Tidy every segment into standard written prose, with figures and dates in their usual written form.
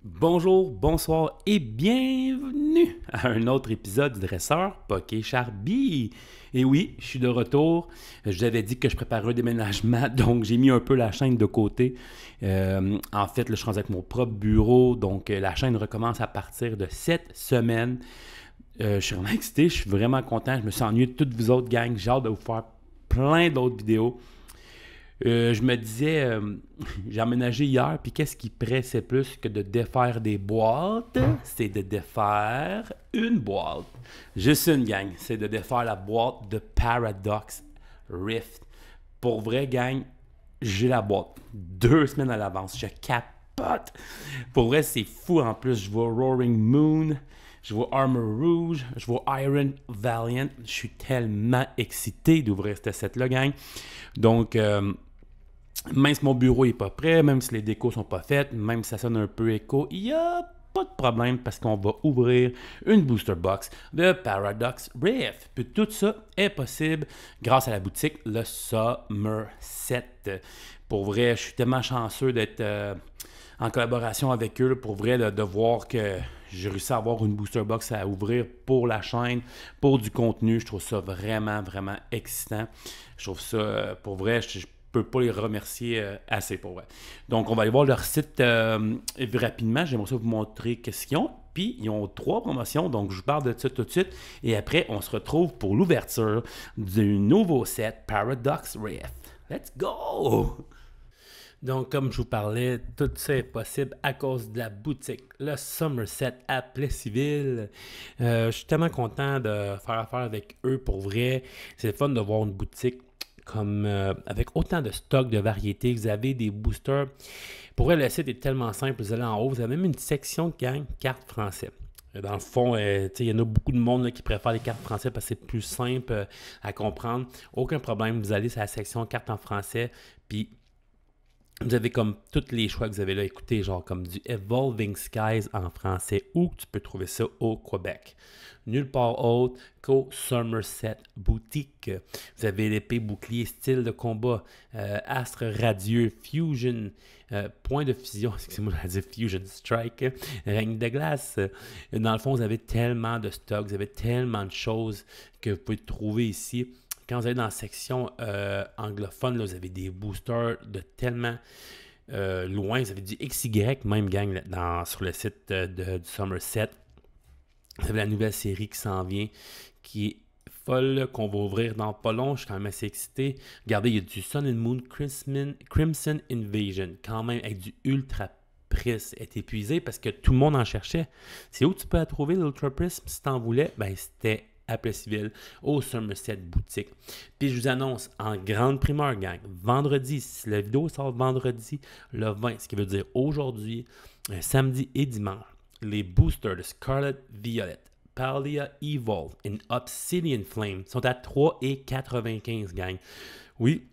Bonjour, bonsoir et bienvenue à un autre épisode du Dresseur Poké Charby. Et oui, je suis de retour. Je vous avais dit que je préparais un déménagement, donc j'ai mis un peu la chaîne de côté. En fait, là, je suis rendu avec mon propre bureau, donc la chaîne recommence à partir de cette semaine. Je suis vraiment excité, je suis vraiment content. Je me suis ennuyé de toutes vous autres gangs. J'ai hâte de vous faire plein d'autres vidéos. Je me disais, j'ai emménagé hier, puis qu'est-ce qui pressait plus que de défaire des boîtes? C'est de défaire une boîte. Juste une, gang. C'est de défaire la boîte de Paradox Rift. Pour vrai, gang, j'ai la boîte 2 semaines à l'avance. Je capote. Pour vrai, c'est fou. En plus, je vois Roaring Moon, je vois Armor Rouge, je vois Iron Valiant. Je suis tellement excité d'ouvrir cette set-là, gang. Donc, même si mon bureau n'est pas prêt, même si les décos sont pas faites, même si ça sonne un peu écho, il n'y a pas de problème parce qu'on va ouvrir une booster box de Paradox Rift. Puis tout ça est possible grâce à la boutique le Somerset. Pour vrai, je suis tellement chanceux d'être en collaboration avec eux. Pour vrai, de voir que j'ai réussi à avoir une booster box à ouvrir pour la chaîne, pour du contenu. Je trouve ça vraiment, vraiment excitant. Je trouve ça, pour vrai, je peux pas les remercier assez pour vrai. Donc, on va aller voir leur site rapidement. J'aimerais ça vous montrer qu'est-ce qu'ils ont. Puis, ils ont 3 promotions, donc je vous parle de ça tout de suite. Et après, on se retrouve pour l'ouverture du nouveau set Paradox Rift. Let's go! Donc, comme je vous parlais, tout ça est possible à cause de la boutique, le Somerset à Plessisville. Je suis tellement content de faire affaire avec eux pour vrai. C'est le fun de voir une boutique comme avec autant de stock de variétés. Vous avez des boosters. Pour vrai, le site est tellement simple. Vous allez en haut, vous avez même une section de gang cartes français. Dans le fond, il y en a beaucoup de monde là, qui préfèrent les cartes français parce que c'est plus simple à comprendre. Aucun problème, vous allez sur la section cartes en français, puis vous avez comme tous les choix que vous avez là. Écoutez, genre comme du Evolving Skies en français, ou tu peux trouver ça au Québec. Nulle part autre qu'au Somerset Boutique. Vous avez l'épée bouclier style de combat, astre radieux, fusion, point de fusion, excusez-moi de dire fusion strike, règne de glace. Dans le fond, vous avez tellement de stocks, vous avez tellement de choses que vous pouvez trouver ici. Quand vous allez dans la section anglophone, là, vous avez des boosters de tellement loin. Vous avez du XY, même gang, sur le site du Somerset. Vous avez la nouvelle série qui s'en vient, qui est folle, qu'on va ouvrir dans pas long. Je suis quand même assez excité. Regardez, il y a du Sun and Moon Crimson Invasion, quand même, avec du Ultra Prism. Est épuisé parce que tout le monde en cherchait. C'est où tu peux la trouver, l'Ultra Prism, si tu en voulais? Ben, c'était à Plessisville, au Somerset Boutique. Puis je vous annonce en grande primeur, gang, vendredi, si la vidéo sort vendredi, le 20, ce qui veut dire aujourd'hui, samedi et dimanche, les boosters de Scarlet Violet, Palia Evolve et Obsidian Flame sont à 3,95, gang. Oui,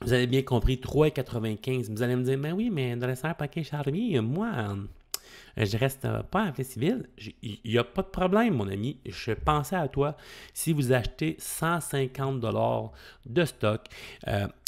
vous avez bien compris, 3,95. Vous allez me dire, mais oui, mais dans le serre paquet Charlie, moi, je reste pas à Plessisville. Il n'y a pas de problème, mon ami. Je pensais à toi. Si vous achetez 150$ de stock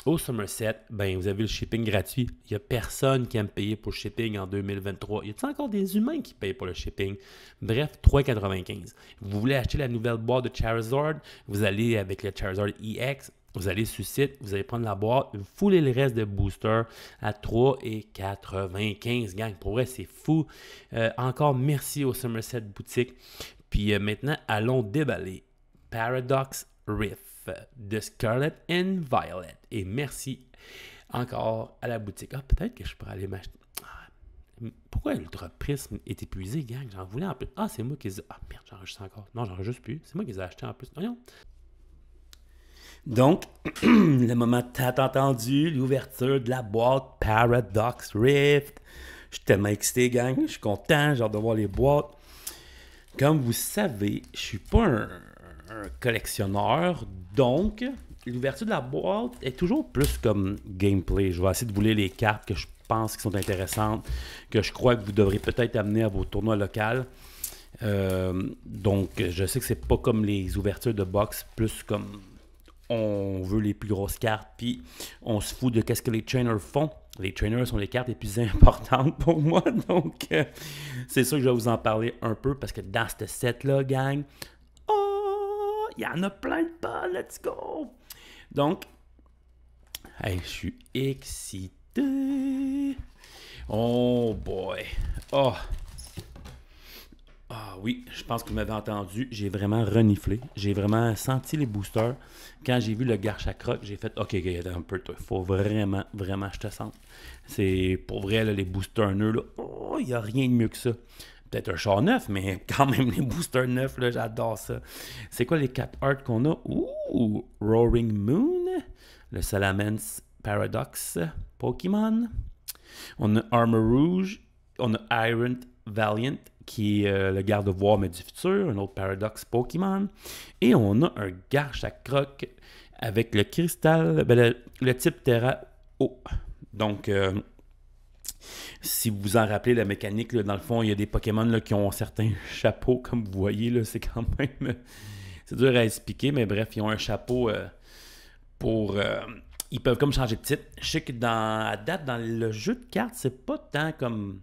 au Somerset, ben, vous avez le shipping gratuit. Il n'y a personne qui aime payer pour le shipping en 2023. Y a-t-il encore des humains qui payent pour le shipping? Bref, 3,95. Vous voulez acheter la nouvelle boîte de Charizard? Vous allez avec le Charizard EX. Vous allez sur le site, vous allez prendre la boîte, vous foulez le reste de booster à 3,95, gang. Pour vrai, c'est fou. Encore merci au Somerset Boutique. Puis maintenant, allons déballer Paradox Rift de Scarlet and Violet. Et merci encore à la boutique. Ah, peut-être que je pourrais aller m'acheter. Pourquoi l'Ultra Prism est épuisé, gang? J'en voulais en plus. Ah, c'est moi qui les ai... Ah, merde, j'enregistre encore. Non, j'enregistre plus. C'est moi qui les ai achetés en plus. Voyons. Donc, le moment tant attendu, l'ouverture de la boîte Paradox Rift. Je suis tellement excité, gang. Je suis content, j'ai hâte de voir les boîtes. Comme vous savez, je suis pas un collectionneur, donc l'ouverture de la boîte est toujours plus comme gameplay. Je vais essayer de vous lire les cartes que je pense qui sont intéressantes, que je crois que vous devrez peut-être amener à vos tournois locaux. Donc, je sais que c'est pas comme les ouvertures de box, plus comme on veut les plus grosses cartes, puis on se fout de qu'est-ce que les trainers font. Les trainers sont les cartes les plus importantes pour moi, donc c'est sûr que je vais vous en parler un peu parce que dans ce set-là, gang, oh, il y en a plein de balles, let's go! Donc, hey, je suis excité. Oh boy. Oh. Ah oui, je pense que vous m'avez entendu. J'ai vraiment reniflé. J'ai vraiment senti les boosters. Quand j'ai vu le garche à croc, j'ai fait OK, un peu, il faut vraiment, vraiment que je te sente. C'est pour vrai, là, les boosters neufs, là, oh, il n'y a rien de mieux que ça. Peut-être un char neuf, mais quand même, les boosters neufs, là, j'adore ça. C'est quoi les 4 arts qu'on a? Ouh, Roaring Moon, le Salamence Paradox Pokémon. On a Armor Rouge, on a Iron Valiant, qui est le garde-voire mais du futur, un autre Paradox Pokémon. Et on a un garche à croc avec le cristal, le type Terra O. Donc, si vous vous en rappelez, la mécanique, là, dans le fond, il y a des Pokémon là, qui ont certains chapeaux, comme vous voyez, là, c'est quand même... c'est dur à expliquer, mais bref, ils ont un chapeau pour... ils peuvent comme changer de type. Je sais que à date, dans le jeu de cartes, c'est pas tant comme...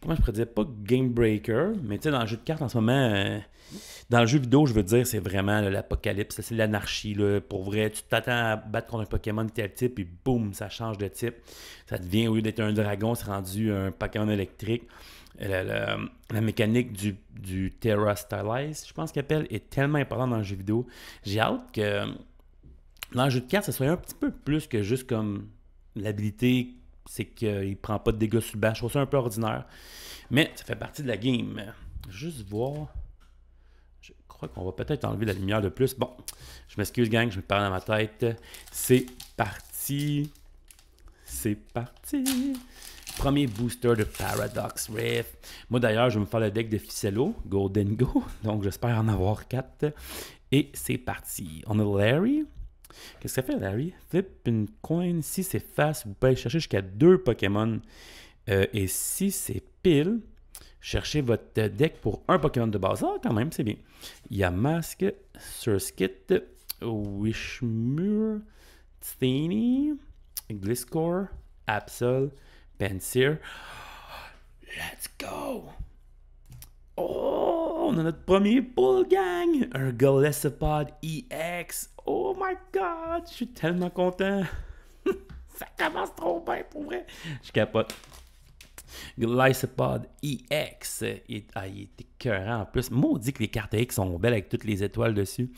Comment je pourrais dire, pas game breaker, mais tu sais, dans le jeu de cartes en ce moment, dans le jeu vidéo, je veux dire, c'est vraiment l'apocalypse, c'est l'anarchie. Pour vrai, tu t'attends à battre contre un Pokémon de tel type, et boum, ça change de type. Ça devient, au lieu d'être un dragon, c'est rendu un Pokémon électrique. La mécanique du Terra Stylize, je pense qu'il appelle, est tellement importante dans le jeu vidéo. J'ai hâte que dans le jeu de cartes, ça soit un petit peu plus que juste comme l'habilité. C'est qu'il ne prend pas de dégâts sur le banc. Je trouve ça un peu ordinaire. Mais ça fait partie de la game. Juste voir. Je crois qu'on va peut-être enlever la lumière de plus. Bon, je m'excuse, gang, je me parle dans ma tête. C'est parti. C'est parti. Premier booster de Paradox Rift. Moi, d'ailleurs, je vais me faire le deck de Ficello, Golden Go. Donc, j'espère en avoir 4. Et c'est parti. On a Larry. Qu'est-ce que ça fait, Larry? Flip une coin. Si c'est face, vous pouvez aller chercher jusqu'à 2 Pokémon. Et si c'est pile, cherchez votre deck pour un Pokémon de base. Ah, quand même, c'est bien. Il y a Mask, Surskit, Wishmure, Steenie, Gliscor, Absol, Penseer. Let's go! Oh, on a notre premier pull, gang! Un Golisopod EX. Oh my god, je suis tellement content. Ça commence trop bien pour vrai. Je capote. Golisopod EX. Il est écœurant en plus. Maudit que les cartes X sont belles avec toutes les étoiles dessus.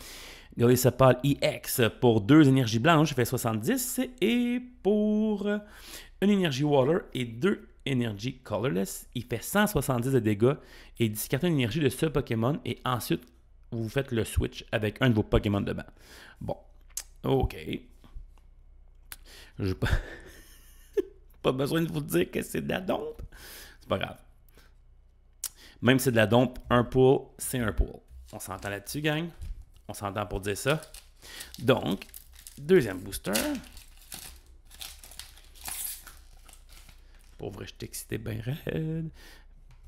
Golisopod EX pour 2 énergies blanches, il fait 70. Et pour une énergie water et 2 énergie colorless, il fait 170 de dégâts et il discarte une énergie de ce Pokémon et ensuite vous faites le switch avec un de vos Pokémon de banc. Bon, ok. Je pas... pas besoin de vous dire que c'est de la dompe. C'est pas grave. Même si c'est de la dompe, un pull, c'est un pull. On s'entend là-dessus, gang. On s'entend pour dire ça. Donc, deuxième booster. Pour vrai, je suis excité bien raide.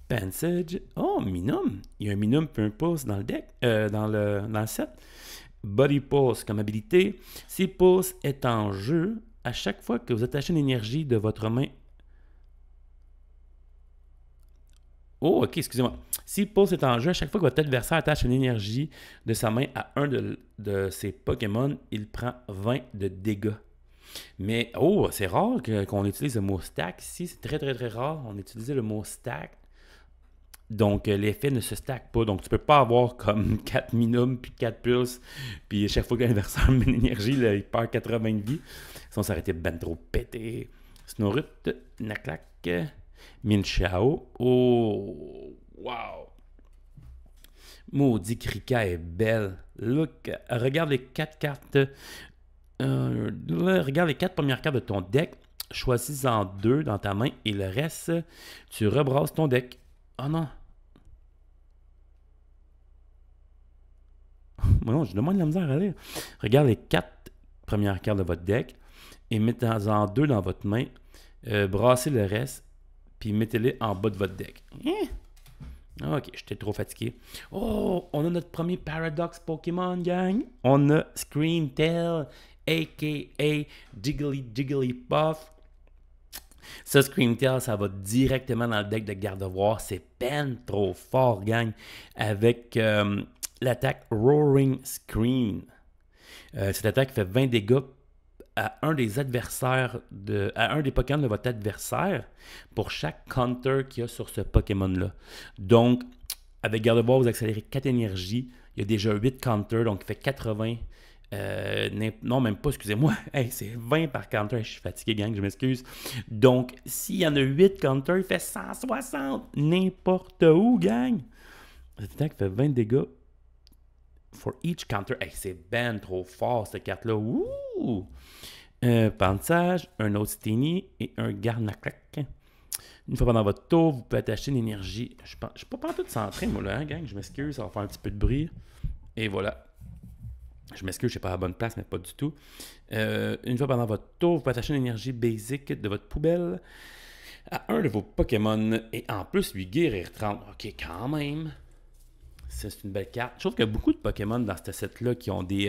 Pansage. Oh, Minum. Il y a un Minum et un Pulse dans le deck, dans le set. Body Pulse comme habilité. Si Pulse est en jeu, à chaque fois que vous attachez une énergie de votre main... Oh, ok, excusez-moi. Si Pulse est en jeu, à chaque fois que votre adversaire attache une énergie de sa main à un de ses Pokémon, il prend 20 de dégâts. Mais, oh, c'est rare qu'on utilise le mot stack ici. C'est très, très, très rare. On utilise le mot stack. Donc, l'effet ne se stack pas. Donc, tu peux pas avoir comme 4 Minum puis 4 Pulse. Puis, chaque fois que l'adversaire met une énergie, là, il perd 80 de vie. Sinon, ça aurait été ben trop pété. Snorut, Naclac, Minchao. Oh, wow. Maudit Krika est belle. Look, regarde les 4 cartes. Regarde les 4 premières cartes de ton deck. Choisis-en 2 dans ta main et le reste, tu rebrasses ton deck. Oh non. Non, j'ai demandé de la misère à lire. Regarde les 4 premières cartes de votre deck et mettez-en 2 dans votre main. Brassez le reste, puis mettez-les en bas de votre deck. Ok, j'étais trop fatigué. Oh, on a notre premier Paradox Pokémon, gang. On a Screamtail, a.k.a. Jigglypuff. Ça, Scream Tail, ça va directement dans le deck de Gardevoir. C'est peine trop fort, gang. Avec l'attaque Roaring Scream. Cette attaque fait 20 dégâts à un des adversaires, à un des Pokémon de votre adversaire pour chaque counter qu'il y a sur ce Pokémon-là. Donc, avec Gardevoir, vous accélérez 4 énergies. Il y a déjà 8 counters, donc il fait 80. Non, même pas, excusez-moi. Hey, c'est 20 par counter. Je suis fatigué, gang, je m'excuse. Donc, s'il y en a 8 counters, il fait 160. N'importe où, gang. Cette attaque fait 20 dégâts for each counter. Hey, c'est ben trop fort, cette carte-là. Ouh! Pansage, un autre Steny et un Garnaclac. Une fois pendant votre tour, vous pouvez attacher une énergie. Je ne suis pas tout centré, moi, là, hein, gang. Je m'excuse, ça va faire un petit peu de bruit. Et voilà. Je m'excuse, je ne suis pas à la bonne place, mais pas du tout. Une fois pendant votre tour, vous pouvez attacher une énergie basic de votre poubelle à un de vos Pokémon. Et en plus, lui guérir 30. Ok, quand même. C'est une belle carte. Je trouve qu'il y a beaucoup de Pokémon dans ce set-là qui ont des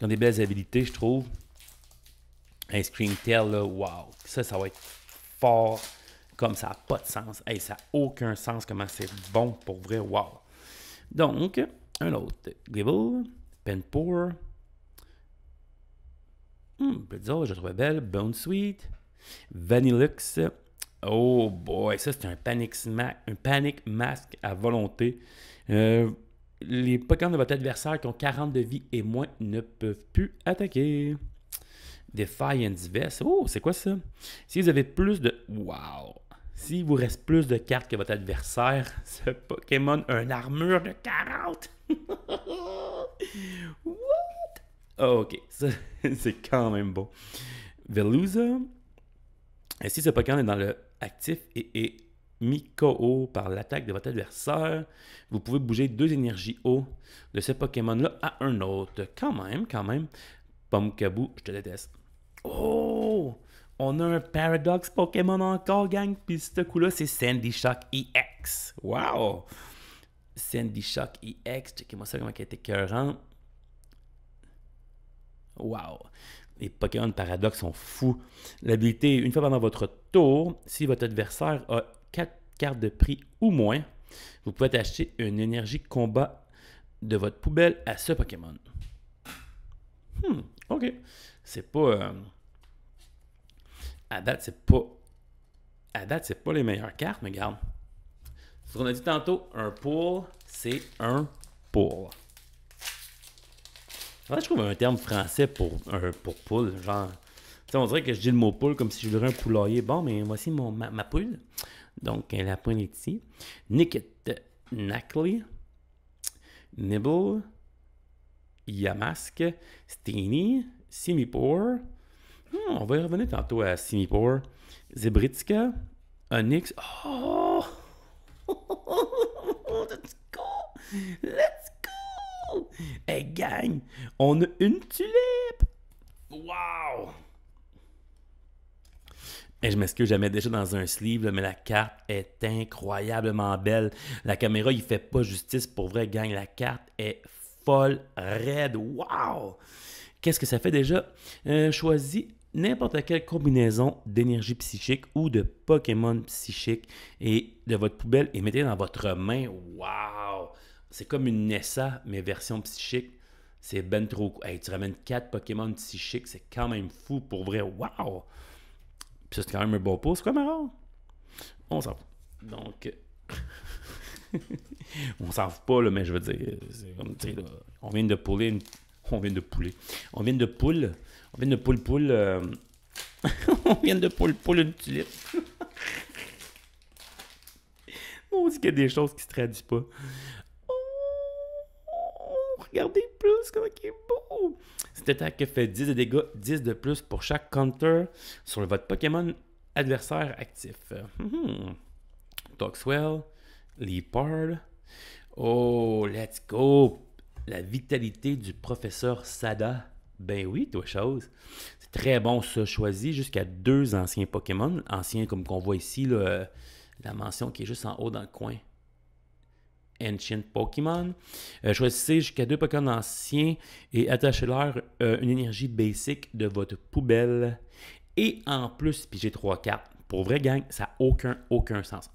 belles habilités, je trouve. Un Scream Tail, là, wow. Ça va être fort comme ça n'a pas de sens. Hey, ça n'a aucun sens comment c'est bon pour vrai, wow. Donc, un autre. Gibble, Penpour. Blizzard, je la trouvais belle. Bone Sweet. Vanillux. Oh boy, ça c'est un Panic Mask à volonté. Les Pokémon de votre adversaire qui ont 40 de vie et moins ne peuvent plus attaquer. Defiance Vest. Oh, c'est quoi ça? Si vous avez plus de... Wow! S'il vous reste plus de cartes que votre adversaire, ce Pokémon a une armure de 40! What? Oh, ok, ça, c'est quand même bon. Veluza. Et si ce Pokémon est dans le actif et est mis KO par l'attaque de votre adversaire, vous pouvez bouger 2 énergies eau de ce Pokémon-là à un autre. Quand même. Pomkaboo, je te déteste. Oh! On a un Paradox Pokémon encore, gang. Puis ce coup-là, c'est Sandy Shock EX. Wow! Sandy Shock EX. Checkez-moi ça, comment elle était écœurante. Wow! Les Pokémon Paradox sont fous. L'habilité, une fois pendant votre tour, si votre adversaire a 4 cartes de prix ou moins, vous pouvez acheter une énergie combat de votre poubelle à ce Pokémon. Ok. C'est pas... À date, c'est pas les meilleures cartes, mais regarde. Ce qu'on a dit tantôt, un pool, c'est un pool. Je trouve un terme français pour poule. Genre, on dirait que je dis le mot poule comme si je voulais un poulailler. Bon, mais voici ma poule. Donc, la pointe est ici. Nickit, Knackley, Nibble, Yamask, Steny, Simipour. On va y revenir tantôt à Simipour. Zebritzka, Onyx. Oh! Let's go! Let's go! Hey, gang! On a une tulipe! Wow! Et je m'excuse, je la mets déjà dans un sleeve, là, mais la carte est incroyablement belle. La caméra, il fait pas justice pour vrai, gang. La carte est folle, raide. Wow! Qu'est-ce que ça fait déjà? Choisis n'importe quelle combinaison d'énergie psychique ou de Pokémon psychique et de votre poubelle et mettez dans votre main. Wow! C'est comme une Nessa, mais version psychique. C'est ben trop cool. Hey, tu ramènes 4 Pokémon psychiques, c'est quand même fou pour vrai. Wow! Puis ça, c'est quand même un beau pot. C'est quoi, marrant? On s'en fout. Donc, on s'en fout pas, là, mais je veux dire, c'est comme, tu sais, on vient de pouler une... On vient de poule. On vient de poule une tulipe. On dit qu'il y a des choses qui se traduisent pas. Oh, regardez plus comment il est beau. Cette attaque fait 10 de dégâts, 10 de plus pour chaque counter sur votre Pokémon adversaire actif. Toxwell, Leopard. Oh, let's go. La vitalité du professeur Sada. Ben oui, toi chose. C'est très bon ça. Choisis jusqu'à 2 anciens Pokémon. Anciens comme qu'on voit ici, là, la mention qui est juste en haut dans le coin. Ancient Pokémon. Choisissez jusqu'à 2 Pokémon anciens et attachez-leur une énergie basic de votre poubelle. Et en plus, puis j'ai 3 cartes. Pour vrai, gang, ça n'a aucun sens.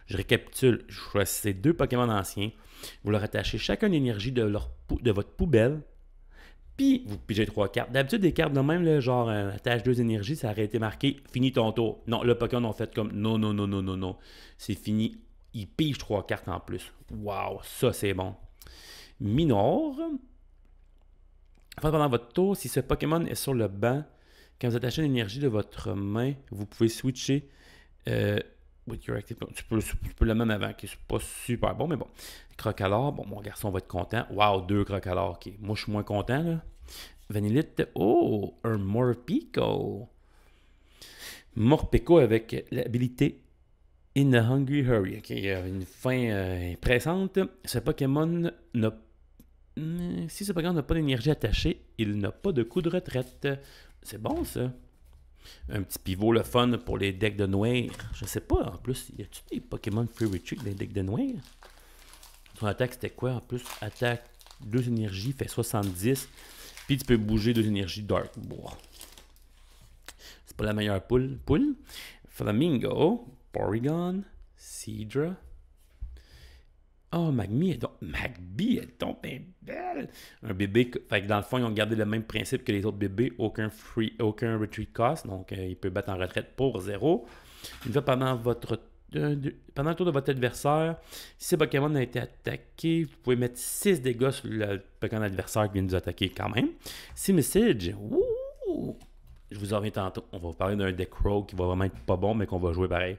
Je récapitule. Je choisissez 2 Pokémon anciens. Vous leur attachez chacun l'énergie de votre poubelle. Puis, vous pigez 3 cartes. D'habitude, des cartes de même, là, genre attache 2 énergies, ça aurait été marqué fini ton tour. Non, le Pokémon ont fait comme non, non, non, non, non, non. C'est fini. Il pige 3 cartes en plus. Waouh, ça c'est bon. Minor. Pendant votre tour, si ce Pokémon est sur le banc, quand vous attachez l'énergie de votre main, vous pouvez switcher with your active. Tu peux le même avant, qui n'est pas super bon, mais bon. Crocalor, bon, mon garçon va être content. Wow, 2 Crocalor, ok. Moi, je suis moins content, là. Vanillite, oh, un Morpeko. Morpeko avec l'habilité In a Hungry Hurry. Ok, il y a une fin pressante. Ce Pokémon n'a Si ce Pokémon n'a pas d'énergie attachée, il n'a pas de coup de retraite. C'est bon, ça. Un petit pivot, le fun pour les decks de noir. Je sais pas, en plus, y a-tu des Pokémon Free Retreat dans les decks de noir? Son attaque, c'était quoi? En plus, attaque 2 énergies, fait 70. Puis tu peux bouger 2 énergies Dark. Bon. C'est pas la meilleure poule. Flamingo, Porygon, Seadra. Oh, Magby est donc bien belle. Un bébé, fait que dans le fond, ils ont gardé le même principe que les autres bébés. Aucun retreat cost. Donc, il peut battre en retraite pour 0. Une fois pendant le tour de votre adversaire, si ce Pokémon a été attaqué, vous pouvez mettre 6 dégâts sur le Pokémon adversaire qui vient de nous attaquer quand même. Si Message, je vous en reviens tantôt. On va vous parler d'un deck rogue qui va vraiment être pas bon, mais qu'on va jouer pareil.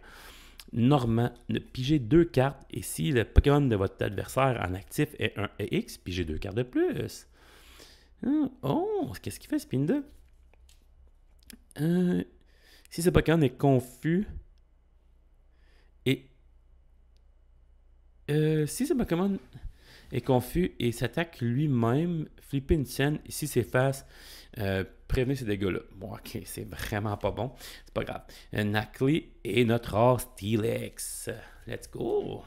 Normand, pigez 2 cartes et si le Pokémon de votre adversaire en actif est un EX, pigez 2 cartes de plus. Oh, qu'est-ce qu'il fait, Spinda? Si ce Pokémon est confus et si ce Pokémon est confus et s'attaque lui-même, flippez une scène et si c'est face, prévenez ces dégâts-là. Bon, ok, c'est vraiment pas bon. C'est pas grave. Nacli et notre rare Steelix. Let's go.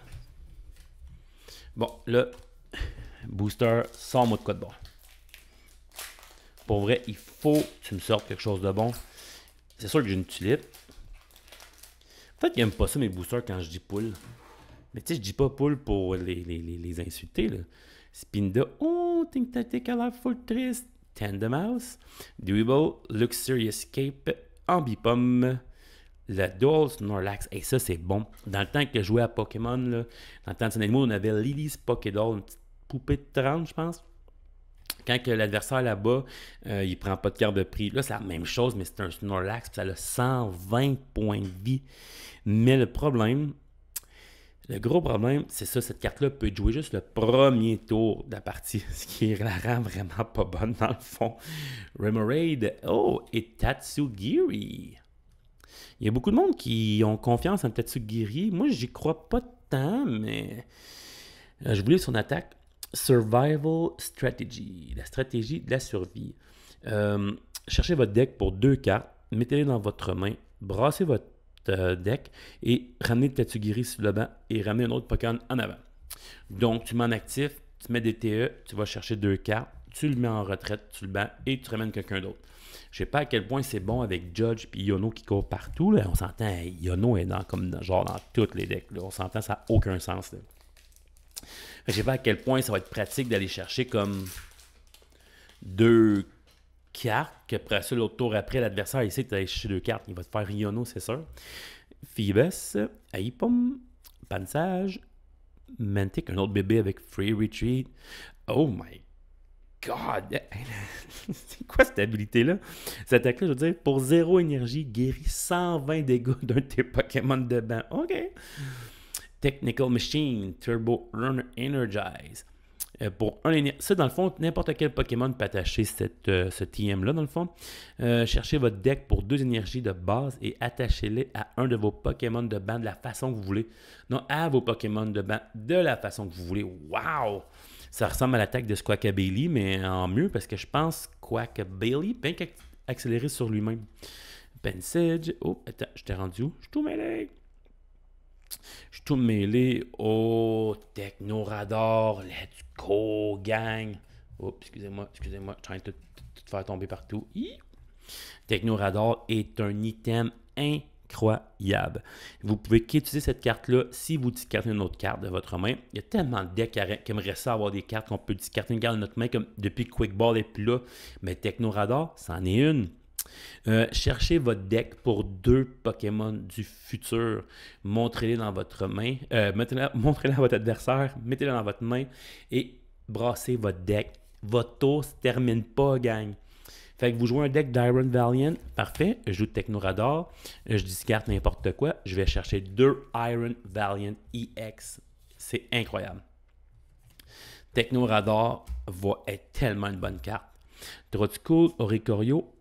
Bon, le booster, sors-moi de quoi de bon. Pour vrai, il faut que tu me sortes quelque chose de bon. C'est sûr que j'ai une tulipe. Peut-être qu'ils n'aiment pas ça, mes boosters, quand je dis poule. Mais tu sais, je dis pas poule pour les insulter, là. Spinda. Oh, think tactic a l'air full triste. Tandemaus, Deweyble, Luxurious Cape, Ambipom, la Dual Snorlax. Et ça, c'est bon. Dans le temps que je jouais à Pokémon, là, dans le temps de Sun and Moon, on avait Lily's Pokédoll, une petite poupée de 30, je pense. Quand l'adversaire là-bas, il prend pas de carte de prix. Là, c'est la même chose, mais c'est un Snorlax, puis ça a 120 points de vie. Mais le gros problème, c'est ça, cette carte-là peut jouer juste le premier tour de la partie, ce qui la rend vraiment pas bonne dans le fond. Remoraid, oh, et Tatsugiri. Il y a beaucoup de monde qui ont confiance en Tatsugiri. Moi, j'y crois pas tant, mais je voulais son attaque. Survival Strategy, la stratégie de la survie. Cherchez votre deck pour 2 cartes, mettez-les dans votre main, brassez votre deck et ramenez le Tatsugiri sur le banc et ramenez un autre Pokémon en avant. Donc, tu mets en actif, tu mets des TE, tu vas chercher 2 cartes, tu le mets en retraite sur le banc et tu ramènes quelqu'un d'autre. Je sais pas à quel point c'est bon avec Judge et Iono qui courent partout. Là. On s'entend, Iono est dans tous les decks. Là. On s'entend, ça n'a aucun sens. Là. Je sais pas à quel point ça va être pratique d'aller chercher comme 2 cartes, qu'après ça, l'autre tour après, l'adversaire, il sait que tu as chercher 2 cartes. Il va te faire Iono, c'est sûr. Phoebus, Aipom, Pansage, Mantic, un autre bébé avec Free Retreat. Oh my God! C'est quoi cette habilité-là? Cette attaque-là, je veux dire, pour 0 énergie, guérit 120 dégâts d'un de tes Pokémon de banc. OK. Technical Machine, Turbo Energize. Pour un énergie. Ça, dans le fond, n'importe quel Pokémon peut attacher ce TM-là, dans le fond. Cherchez votre deck pour 2 énergies de base et attachez-les à un de vos Pokémon de banc de la façon que vous voulez. Non, à vos Pokémon de banc de la façon que vous voulez. Wow! Ça ressemble à l'attaque de Squawkabilly, mais en mieux, parce que je pense Squawkabilly peut accélérer sur lui-même. Pensage. Oh, attends, je t'ai rendu où? Je suis tout mêlé. Je suis tout mêlé. Oh, Technoradar. Let's go, gang. Oh, excusez-moi. Je suis en train de tout faire tomber partout. Technoradar est un item incroyable. incroyable. Vous pouvez qu'utiliser cette carte-là si vous discartez une autre carte de votre main. Il y a tellement de decks qui aimeraient ça avoir des cartes qu'on peut discarter une carte de notre main, comme depuis que Quick Ball est plus là. Mais Techno Radar, c'en est une. Cherchez votre deck pour 2 Pokémon du futur. Montrez-les dans votre main. Montrez-les à votre adversaire. Mettez-les dans votre main et brassez votre deck. Votre tour ne se termine pas, gang. Fait que vous jouez un deck d'Iron Valiant. Parfait. Je joue de Techno Radar. Je discarte n'importe quoi. Je vais chercher 2 Iron Valiant EX. C'est incroyable. Techno Radar va être tellement une bonne carte. Drotcool, Oricorio.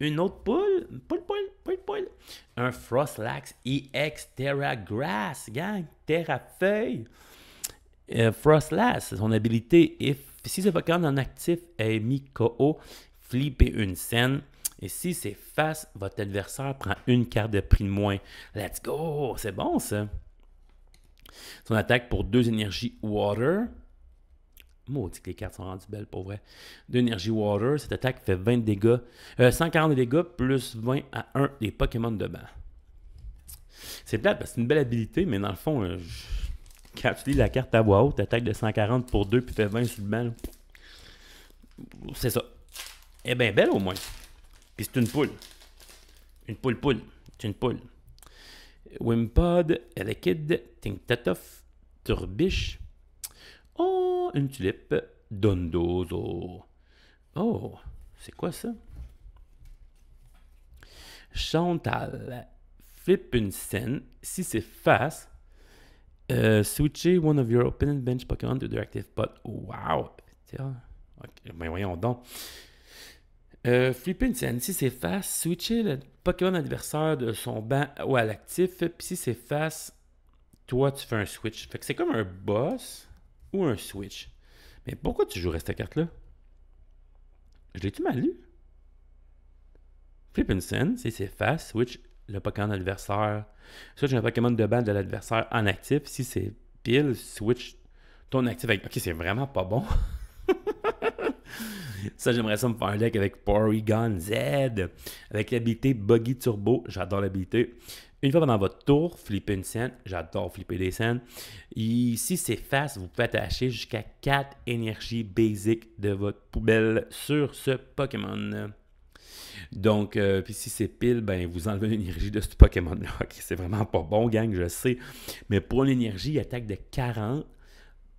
Une autre poule. Poule. Un Frostlax EX Terra Grass, gang. Terra Feuille. Frostlass, son habilité, si ce Pokémon en actif est mis KO, flippez une scène. Et si c'est face, votre adversaire prend une carte de prix de moins. Let's go! C'est bon, ça. Son attaque pour 2 énergies Water. Maudit que les cartes sont rendues belles, pour vrai. 2 énergies Water. Cette attaque fait 20 dégâts. 140 dégâts plus 20 à 1 des Pokémon de banc. C'est plate parce que c'est une belle habilité, mais dans le fond, quand tu lis la carte à voix haute, attaque de 140 pour 2 puis fait 20 sur le banc. C'est ça. Elle est bien belle au moins. Puis c'est une poule. Une poule. C'est une poule. Wimpod, Elekid, Tinktatoff, Turbiche. Oh, une tulipe. Dondozo. Oh, c'est quoi ça? Chantal. Flip une scène. Si c'est face, switchez one of your opponent bench Pokémon to their active pot. Wow! Okay, ben voyons donc. Flipper une scène. Si c'est face, switchez le Pokémon adversaire de son banc ou à l'actif. Puis si c'est face, toi, tu fais un switch. Fait que c'est comme un boss ou un switch. Mais pourquoi tu jouerais cette carte-là? Je l'ai-tu mal lu? Flip une scène. Si c'est face, switch le Pokémon adversaire. Switch un Pokémon de banc de l'adversaire en actif. Si c'est pile, switch ton actif avec. Ok, c'est vraiment pas bon. Ça, j'aimerais ça me faire un deck avec Porygon Z. Avec l'habilité Buggy Turbo. J'adore l'habilité. Une fois pendant votre tour, flipper une scène. J'adore flipper des scènes. Si c'est face, vous pouvez attacher jusqu'à 4 énergies basiques de votre poubelle sur ce Pokémon. Donc, puis si c'est pile, ben vous enlevez l'énergie de ce Pokémon-là. Ok, c'est vraiment pas bon, gang, je sais. Mais pour l'énergie, il attaque de 40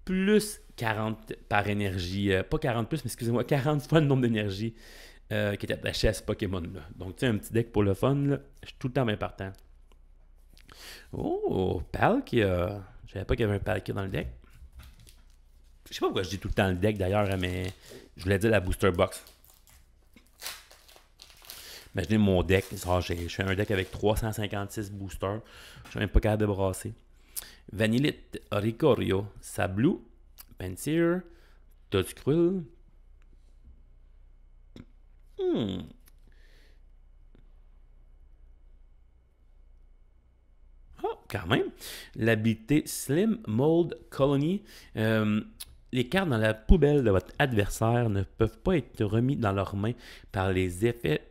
plus 40 par énergie. Pas 40 plus, mais excusez-moi, 40 fois le nombre d'énergie qui est attaché à ce Pokémon-là. Donc, tu sais, un petit deck pour le fun, là, je suis tout le temps bien partant. Oh, Palkia. Je savais pas qu'il y avait un Palkia dans le deck. Je sais pas pourquoi je dis tout le temps le deck d'ailleurs, mais je voulais dire la booster box. Imaginez mon deck. Je fais un deck avec 356 boosters. Je suis même pas capable de brasser. Vanillite, Oricorio, Sablou, Penseer, Toadskrull. Oh, quand même. L'habilité Slim Mold Colony. Les cartes dans la poubelle de votre adversaire ne peuvent pas être remis dans leurs mains par les effets.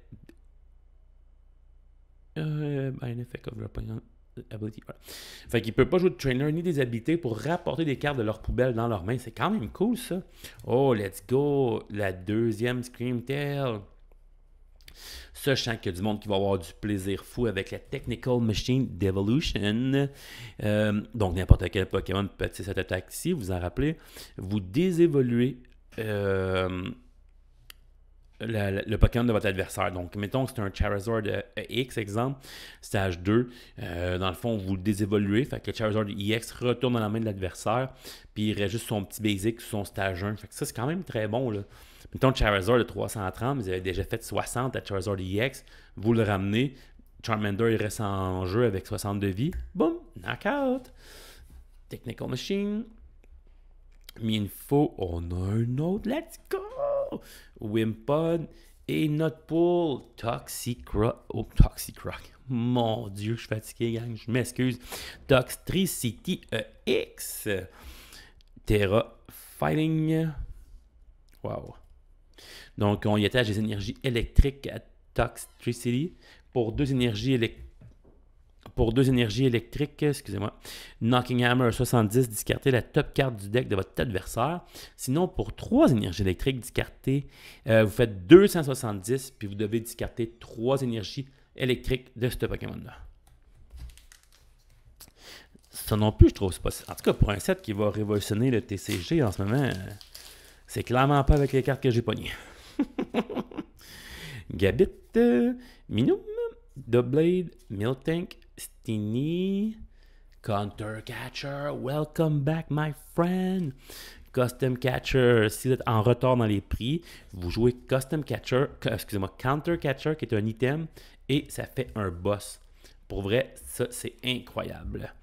Un effet comme ability. Voilà. Fait qu'il ne peut pas jouer de trainer ni des habilités pour rapporter des cartes de leur poubelle dans leurs mains. C'est quand même cool, ça. Oh, let's go! La deuxième Screamtail. Ça, je sens qu'il y a du monde qui va avoir du plaisir fou avec la Technical Machine d'Evolution. Donc, n'importe quel Pokémon peut utiliser cette attaque ici. Vous en rappelez. Vous désévoluez le Pokémon de votre adversaire. Donc, mettons que c'est un Charizard X, exemple, stage 2. Dans le fond, vous le désévoluez. Fait que le Charizard EX retourne dans la main de l'adversaire. Puis il reste juste son petit basic sur son stage 1. Fait que ça, c'est quand même très bon, là. Mettons le Charizard de 330, vous avez déjà fait 60 à Charizard EX. Vous le ramenez. Charmander, il reste en jeu avec 60 de vie. Boum, knockout. Technical Machine. Minfo, on a un autre. Let's go! Wimpod et notre pool Toxicroc. Oh, Toxicroc. Mon Dieu, je suis fatigué, gang. Je m'excuse. Toxtricity EX. Terra Fighting. Wow. Donc, on y attache des énergies électriques à Toxtricity Pour deux énergies électriques, excusez-moi, Knocking Hammer 70, discartez la top carte du deck de votre adversaire. Sinon, pour 3 énergies électriques, discartez, vous faites 270, puis vous devez discarter 3 énergies électriques de ce Pokémon-là. Ça non plus, je trouve, c'est pas... En tout cas, pour un set qui va révolutionner le TCG en ce moment, c'est clairement pas avec les cartes que j'ai pognées. Gabit, Minum, Doublade, Miltank, Steenee, Counter Catcher, welcome back my friend. Custom Catcher, si vous êtes en retard dans les prix, vous jouez Custom Catcher, excusez-moi, Counter Catcher qui est un item et ça fait un boss. Pour vrai, ça c'est incroyable.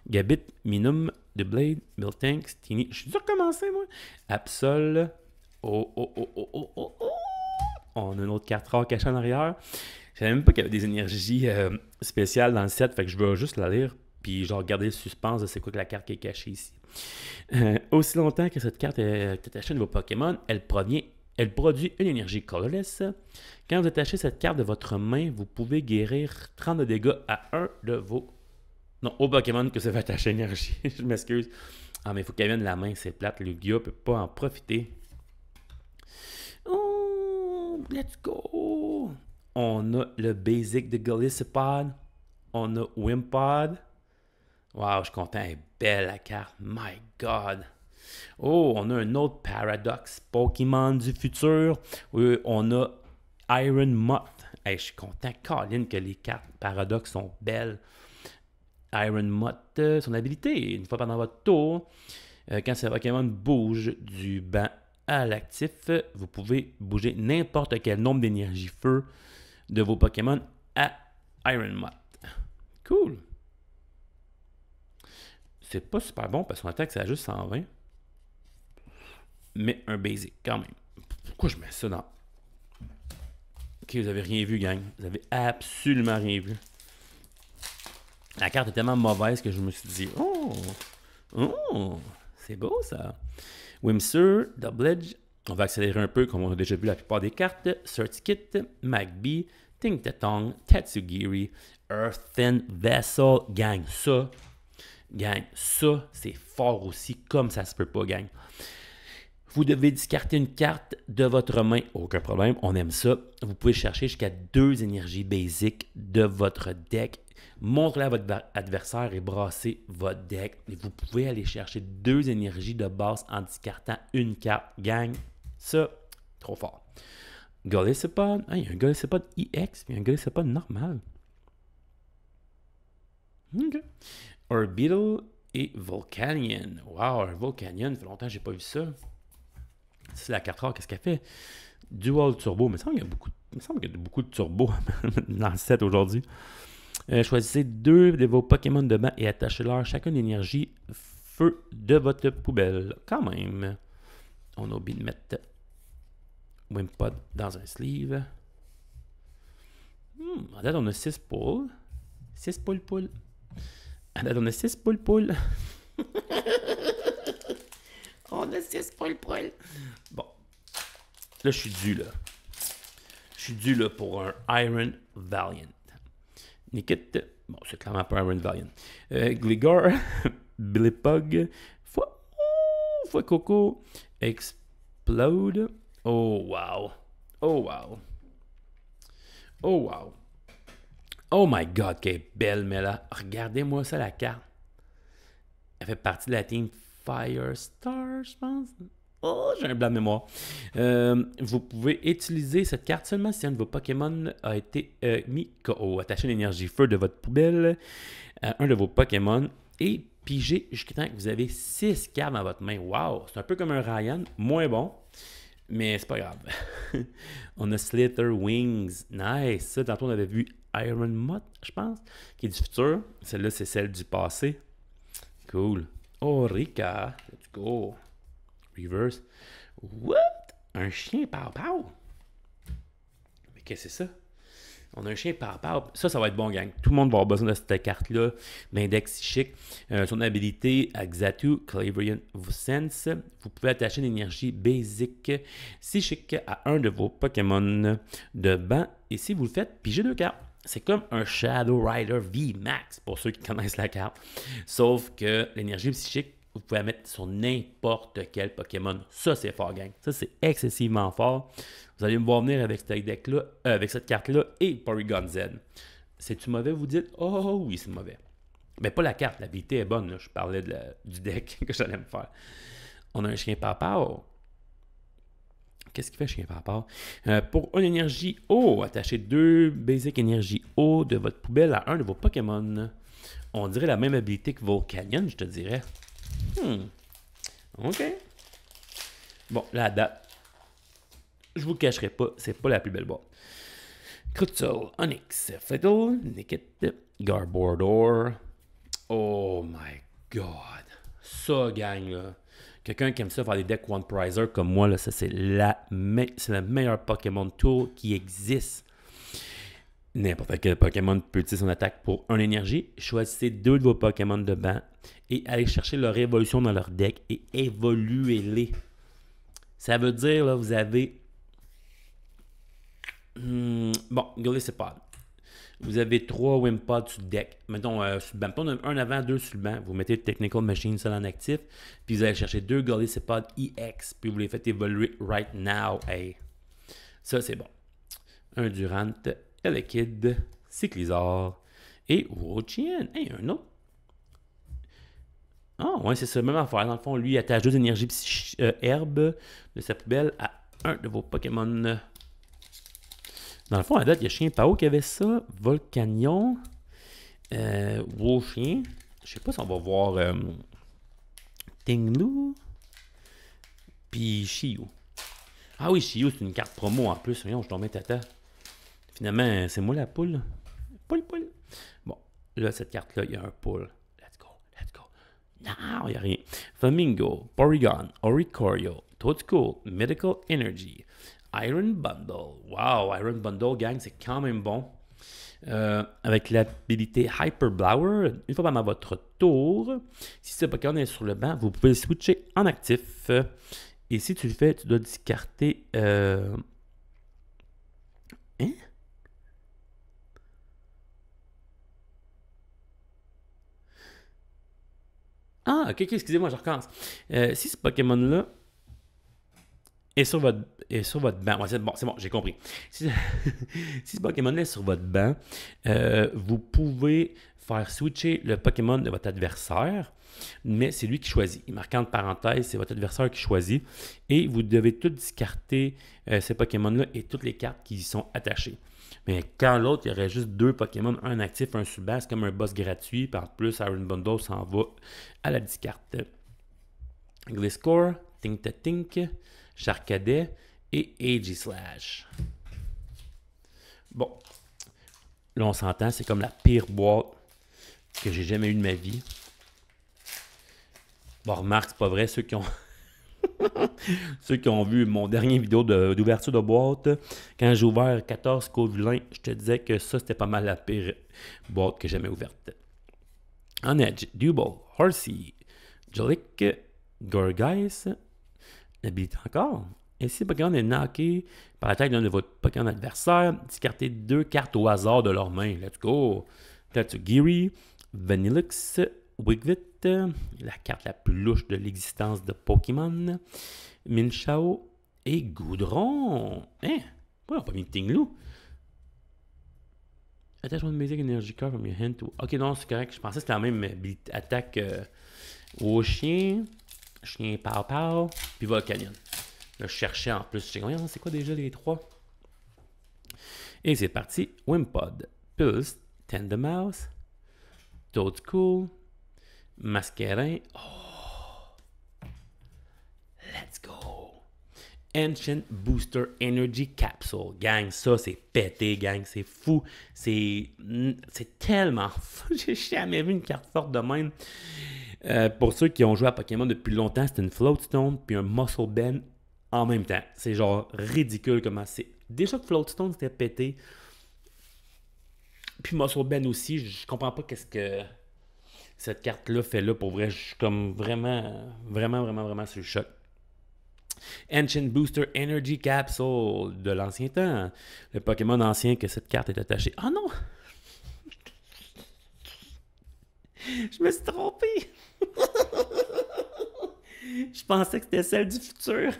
Gabit, Minum, Doublade, Miltank, Steenee. Je suis dur de commencer moi. Absol. Oh. On a une autre carte rare cachée en arrière. Je savais même pas qu'il y avait des énergies spéciales dans le set, fait que je vais juste la lire, puis genre garder le suspense de c'est quoi que la carte qui est cachée ici. Aussi longtemps que cette carte est attachée à vos Pokémon, elle produit une énergie colorless. Quand vous attachez cette carte de votre main, vous pouvez guérir 30 de dégâts à un de vos... Non, au Pokémon que ça va attacher énergie. Je m'excuse. Ah, mais il faut qu'elle vienne de la main, c'est plate. Le Guia ne peut pas en profiter. Oh, let's go! On a le basic de Golisopod. On a Wimpod. Wow, je suis content. Elle est belle la carte. My God. Oh, on a un autre Paradox Pokémon du futur. Oui, on a Iron Moth. Hey, je suis content, Colin, que les cartes Paradox sont belles. Iron Moth, son habilité, une fois pendant votre tour, quand ce Pokémon bouge du banc à l'actif, vous pouvez bouger n'importe quel nombre d'énergie feu de vos Pokémon à Iron Moth. Cool. C'est pas super bon parce qu'on attend que ça a juste 120. Mais un basic quand même. Pourquoi je mets ça dans... Ok, vous avez rien vu, gang. Vous avez absolument rien vu. La carte est tellement mauvaise que je me suis dit, oh, c'est beau ça. Wimsur, Doublage, on va accélérer un peu comme on a déjà vu la plupart des cartes. Surtkit, Magby, Ting-Tatong, Tatsugiri, Earthen Vessel, gang, ça, c'est fort aussi, comme ça se peut pas, gang. Vous devez discarter une carte de votre main, aucun problème, on aime ça. Vous pouvez chercher jusqu'à 2 énergies basiques de votre deck. Montrez-la à votre adversaire et brassez votre deck. Et vous pouvez aller chercher 2 énergies de base en discartant une carte. Gang, ça, trop fort. Golisopod, il y a un Golisopod EX et un Golisopod normal. OK. Orbital et Volcanion. Wow, un Volcanion, ça fait longtemps que j'ai pas vu ça. C'est la carte rare, qu'est-ce qu'elle fait? Dual Turbo, mais il me semble qu'il y a beaucoup de turbo dans le set aujourd'hui. Choisissez 2 de vos Pokémon de banc et attachez-leur chacune l'énergie feu de votre poubelle. Quand même, on a oublié de mettre Wimpod dans un sleeve. En date, on a 6 poules. 6 poules. En date, on a 6 poules. On a 6 poules. Bon. Là, je suis dû, là. Je suis dû, là, pour un Iron Valiant. Nikit, bon, c'est clairement pas Iron Valiant. Gligar, Blipog, Coco, Explode. Oh, wow. Oh my God, qu'elle est belle, mais là, regardez-moi ça, la carte. Elle fait partie de la team Firestar, je pense. Oh, j'ai un blanc de mémoire. Vous pouvez utiliser cette carte seulement si un de vos Pokémon a été mis KO. Attachez l'énergie feu de votre poubelle à un de vos Pokémon et pigez jusqu'à temps que vous avez 6 cartes dans votre main. Wow! C'est un peu comme un Ryan, moins bon, mais c'est pas grave. On a Slither Wings. Nice! Ça, tantôt, on avait vu Iron Moth, je pense, qui est du futur. Celle-là, c'est celle du passé. Cool. Oh, Rika. Let's go. Reverse. What? Un chien pow-pow? Mais qu'est-ce que c'est ça? On a un chien pow-pow. Ça va être bon, gang. Tout le monde va avoir besoin de cette carte-là. L'index psychique. Son habilité, Xatu, Claverian Sense. Vous pouvez attacher une énergie basique psychique à un de vos Pokémon de banc. Et si vous le faites, pigez 2 cartes. C'est comme un Shadow Rider VMAX, pour ceux qui connaissent la carte. Sauf que l'énergie psychique, vous pouvez la mettre sur n'importe quel Pokémon. Ça, c'est fort, gang. Ça, c'est excessivement fort. Vous allez me voir venir avec cette deck-là, avec cette carte-là et Porygon Z. C'est-tu mauvais, vous dites? Oh oui, c'est mauvais. Mais pas la carte, la vérité est bonne. Là. Je parlais du deck que j'allais me faire. On a un chien papa. Qu'est-ce qu'il fait, chien papa? Pour une énergie eau, attachez 2 basic énergie eau de votre poubelle à un de vos Pokémon. On dirait la même habilité que Volcanion, je te dirais. OK. Bon, la date. Je vous cacherai pas, c'est pas la plus belle boîte. Crutzel, Onyx, Fiddle, Nickit, Garbodor. Oh my god. Ça, gang, là. Quelqu'un qui aime ça faire des decks One Prizer comme moi, là, ça c'est le meilleur Pokémon Tool qui existe. N'importe quel Pokémon peut utiliser son attaque pour 1 énergie. Choisissez 2 de vos Pokémon de banc et allez chercher leur évolution dans leur deck et évoluez-les. Ça veut dire, là, vous avez... bon, regardez, c'est pas... Vous avez 3 Wimpod sur le deck. Mettons, sur le banc. Mettons un avant, 2 sur le banc. Vous mettez le Technical Machine seul en actif. Puis vous allez chercher 2 Golisopod EX. Puis vous les faites évoluer right now. Hey. Ça, c'est bon. Un Durant, Elekid, Cyclizar et Wo-Chien. Hey, un autre. Ah, ouais, c'est ça. Même affaire. Dans le fond, lui, il attache 2 énergies herbe de sa poubelle à un de vos Pokémon. Dans le fond, à date, il y a Chien Pao qui avait ça. Volcanion. Wo-Chien. Je sais pas si on va voir Tinglu. Puis Chiyu. Ah oui, Chiyu, c'est une carte promo en plus. Voyons, je tombais tata. Finalement, c'est moi la poule. Poule. Bon, là, cette carte-là, il y a un poule. Let's go. Non, il n'y a rien. Flamingo, Porygon, Oricorio, Toadstool, Medical Energy. Iron Bundle. Wow, Iron Bundle, gang, c'est quand même bon. Avec l'habilité Hyper Blower, une fois pendant votre tour, si ce Pokémon est sur le banc, vous pouvez le switcher en actif. Et si tu le fais, tu dois discarter... Hein? Ah, ok, excusez-moi, je recommence. Si ce Pokémon-là est sur votre banc. Ouais, c'est bon, j'ai compris. Si ce Pokémon est sur votre banc, vous pouvez faire switcher le Pokémon de votre adversaire, mais c'est lui qui choisit. Il marque entre parenthèses, c'est votre adversaire qui choisit. Et vous devez tout discarter ces Pokémon-là et toutes les cartes qui y sont attachées. Mais quand l'autre, il y aurait juste 2 Pokémon, un actif, un sous bas, c'est comme un boss gratuit. Puis en plus, Iron Bundle s'en va à la discarte. Gliscor, Tink, Charcadet et Aegislash. Bon, là on s'entend, c'est comme la pire boîte que j'ai jamais eue de ma vie. Bon, remarque, c'est pas vrai, ceux qui ont ceux qui ont vu mon dernier vidéo d'ouverture de boîte, quand j'ai ouvert 14 Covillain, je te disais que ça c'était pas mal la pire boîte que j'ai jamais ouverte. En Edge, Double, Horsey, Jolic, Gorgeis, l'habilité encore. Et si le Pokémon est knocké par l'attaque d'un de votre Pokémon adversaire, discartez 2 cartes au hasard de leur main. Let's go! Tatsugiri, Vanillux, Wigvit, la carte la plus louche de l'existence de Pokémon, Minchao et Goudron. Hein? Pourquoi on n'a pas mis Tinglu? Attachement de Basic Energy Card from your hand to... Ok, non, c'est correct. Je pensais que c'était la même attaque au chien Pao, puis Volcanion. Là, je cherchais en plus. Je sais c'est quoi déjà les 3? Et c'est parti. Wimpod, Pulse, Tendernmouse, Toadstool, Mascarin. Oh! Let's go! Ancient Booster Energy Capsule. Gang, ça c'est pété, gang. C'est fou. C'est tellement fou. J'ai jamais vu une carte forte de même. Pour ceux qui ont joué à Pokémon depuis longtemps, c'est une Floatstone puis un Muscle Bend en même temps. C'est genre ridicule comment c'est. Déjà que Floatstone c'était pété. Puis Muscle Bend aussi, je comprends pas qu'est-ce que cette carte-là fait là. Pour vrai, je suis comme vraiment sur le choc. Ancient Booster Energy Capsule de l'ancien temps. Le Pokémon ancien que cette carte est attachée. Oh non! Je me suis trompé! Je pensais que c'était celle du futur.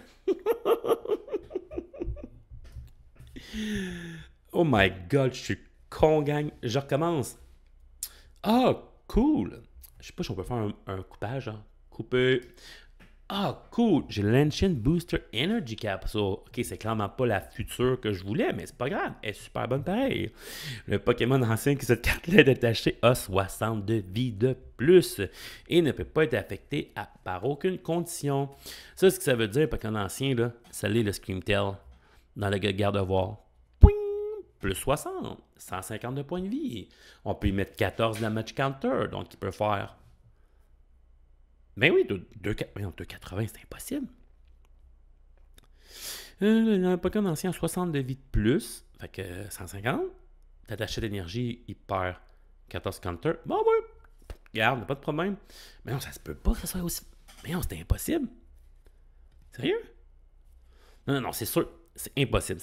Oh my god, je suis con, gang. Je recommence. Ah, cool. Je sais pas si on peut faire un coupage. Hein. Couper. Ah, cool. J'ai l'Ancient Booster Energy Capsule. Ok, c'est clairement pas la future que je voulais, mais c'est pas grave. Elle est super bonne pareil. Le Pokémon ancien que cette carte-là est détachée a 62 vies de plus et ne peut pas être affecté par aucune condition. Ça, ce que ça veut dire, Pokémon ancien, là, ça l'est le Screamtail dans le garde-voir. Plus 60, 152 points de vie. On peut y mettre 14 damage counter, donc il peut faire. Ben oui, 280, c'est impossible. Un Pokémon ancien 60 de vie de plus, fait que 150. T'attaché d'énergie, il perd 14 counter. Bon, ouais, regarde, pas de problème. Mais non, ça se peut pas que ça soit aussi. Mais non, c'était impossible. Sérieux? Non, c'est sûr. C'est impossible.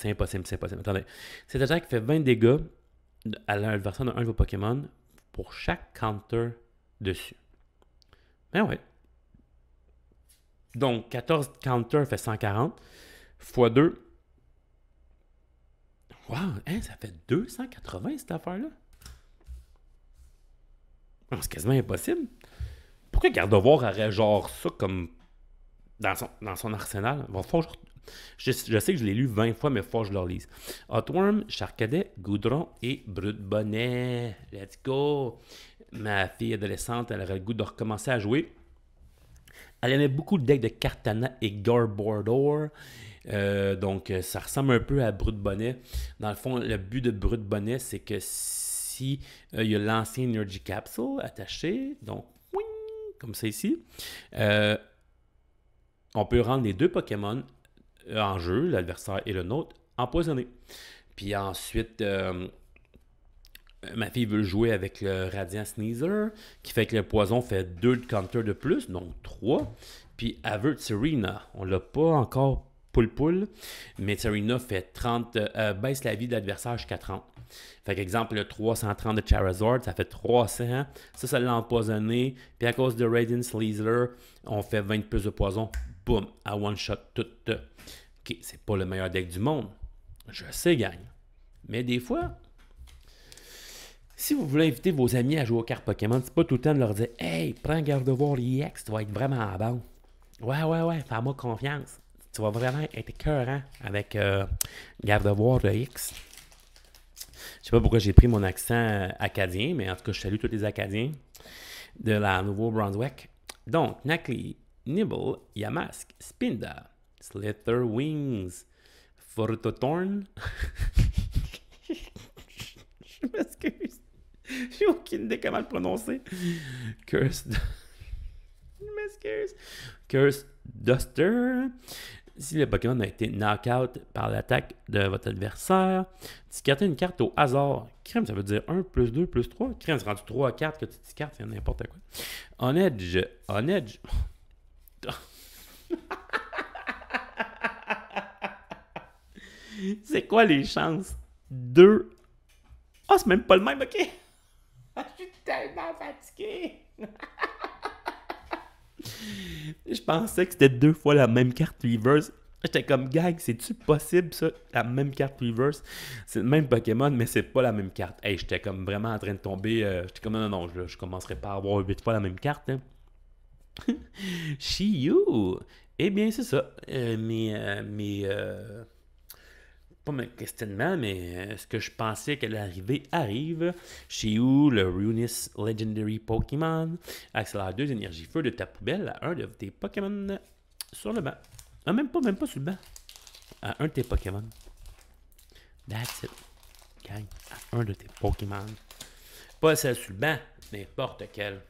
Attendez. Cette attaque fait 20 dégâts à l'adversaire d'un de vos Pokémon pour chaque counter dessus. Ben ouais. Donc, 14 counter fait 140 x 2. Wow, hein, ça fait 280 cette affaire-là. Non, c'est quasiment impossible. Pourquoi Gardevoir aurait genre ça comme dans son arsenal? Bon, je sais que je l'ai lu 20 fois, mais il faut que je le relise. Hotworm, Charcadet, Goudron et Brute-Bonnet. Let's go! Ma fille adolescente, elle aurait le goût de recommencer à jouer. Elle aimait beaucoup le deck de Kartana et Garbodor. Donc, ça ressemble un peu à Brute-Bonnet. Dans le fond, le but de Brute-Bonnet, c'est que si il y a l'ancien Energy Capsule attaché, donc, comme ça ici, on peut rendre les deux Pokémon en jeu, l'adversaire et le nôtre, empoisonnés. Puis ensuite, ma fille veut jouer avec le Radiant Sneasler, qui fait que le poison fait 2 de counter de plus, donc 3. Puis elle veut Tsareena. On l'a pas encore poule, mais Tsareena fait 30, baisse la vie de l'adversaire jusqu'à 30. Fait qu'exemple, le 330 de Charizard, ça fait 300. Ça l'a empoisonné. Puis à cause de Radiant Sneasler, on fait 20 plus de poison. Boum, à one shot tout. Ok, c'est pas le meilleur deck du monde. Je sais, gang. Mais des fois, si vous voulez inviter vos amis à jouer aux cartes Pokémon, c'est pas tout le temps de leur dire Hey, prends Gardevoir EX, tu vas être vraiment bon. Ouais, fais-moi confiance. Tu vas vraiment être écœurant avec Gardevoir EX. Je sais pas pourquoi j'ai pris mon accent acadien, mais en tout cas, je salue tous les Acadiens de la Nouveau-Brunswick. Donc, Nacli, Nibble, Yamask, Spinda, Slitherwings, Fortotorn. Je m'excuse. J'ai aucune idée comment le prononcer. Cursed. Je m'excuse. Cursed Duster. Si le Pokémon a été knock-out par l'attaque de votre adversaire, discartez une carte au hasard. Crème, ça veut dire 1, plus 2, plus 3. Crème, c'est rendu 3 à 4 que tu discartes, c'est n'importe quoi. On edge. C'est quoi les chances? 2. Ah, c'est même pas le même, ok? Je suis tellement fatigué. Je pensais que c'était 2 fois la même carte reverse. J'étais comme, gang, c'est-tu possible ça? La même carte reverse. C'est le même Pokémon, mais c'est pas la même carte. Hey, j'étais comme vraiment en train de tomber. J'étais comme, non, je commencerai pas à avoir 8 fois la même carte. Hein. Chiou! Eh bien, c'est ça. Pas mes questionnements, mais ce que je pensais qu'elle arrivait arrive. Chiou, le Runis Legendary Pokémon, accélère 2 énergies feu de ta poubelle à un de tes Pokémon sur le banc. Ah, même pas sur le banc. À un de tes Pokémon. That's it. Gang, à un de tes Pokémon. Pas celle sur le banc, n'importe quelle.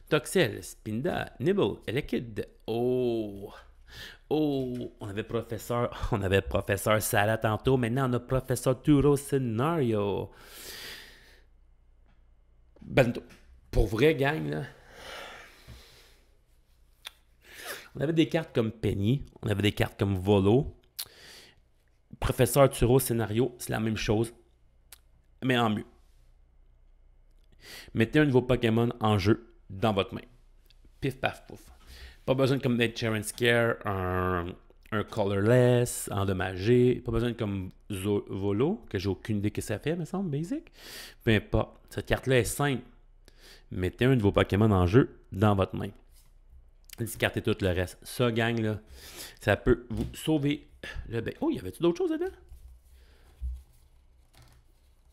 Toxel, Spinda, Nibble, Elekid. Oh, on avait professeur Sala tantôt. Maintenant, on a professeur Turo Scenario. Ben, pour vrai, gang, là. On avait des cartes comme Penny, on avait des cartes comme Volo. Professeur Turo Scénario, c'est la même chose, mais en mieux. Mettez un nouveau Pokémon en jeu dans votre main. Pif, paf, pouf. Pas besoin de comme d'être Charen Scare, un Colorless, endommagé. Pas besoin de comme Volo, que j'ai aucune idée que ça fait, me semble, basic. Peu importe. Cette carte-là est simple. Mettez un nouveau Pokémon en jeu dans votre main. Discartez tout le reste. Ça, gang, là, ça peut vous sauver le bain. Oh, y avait-tu d'autres choses dedans?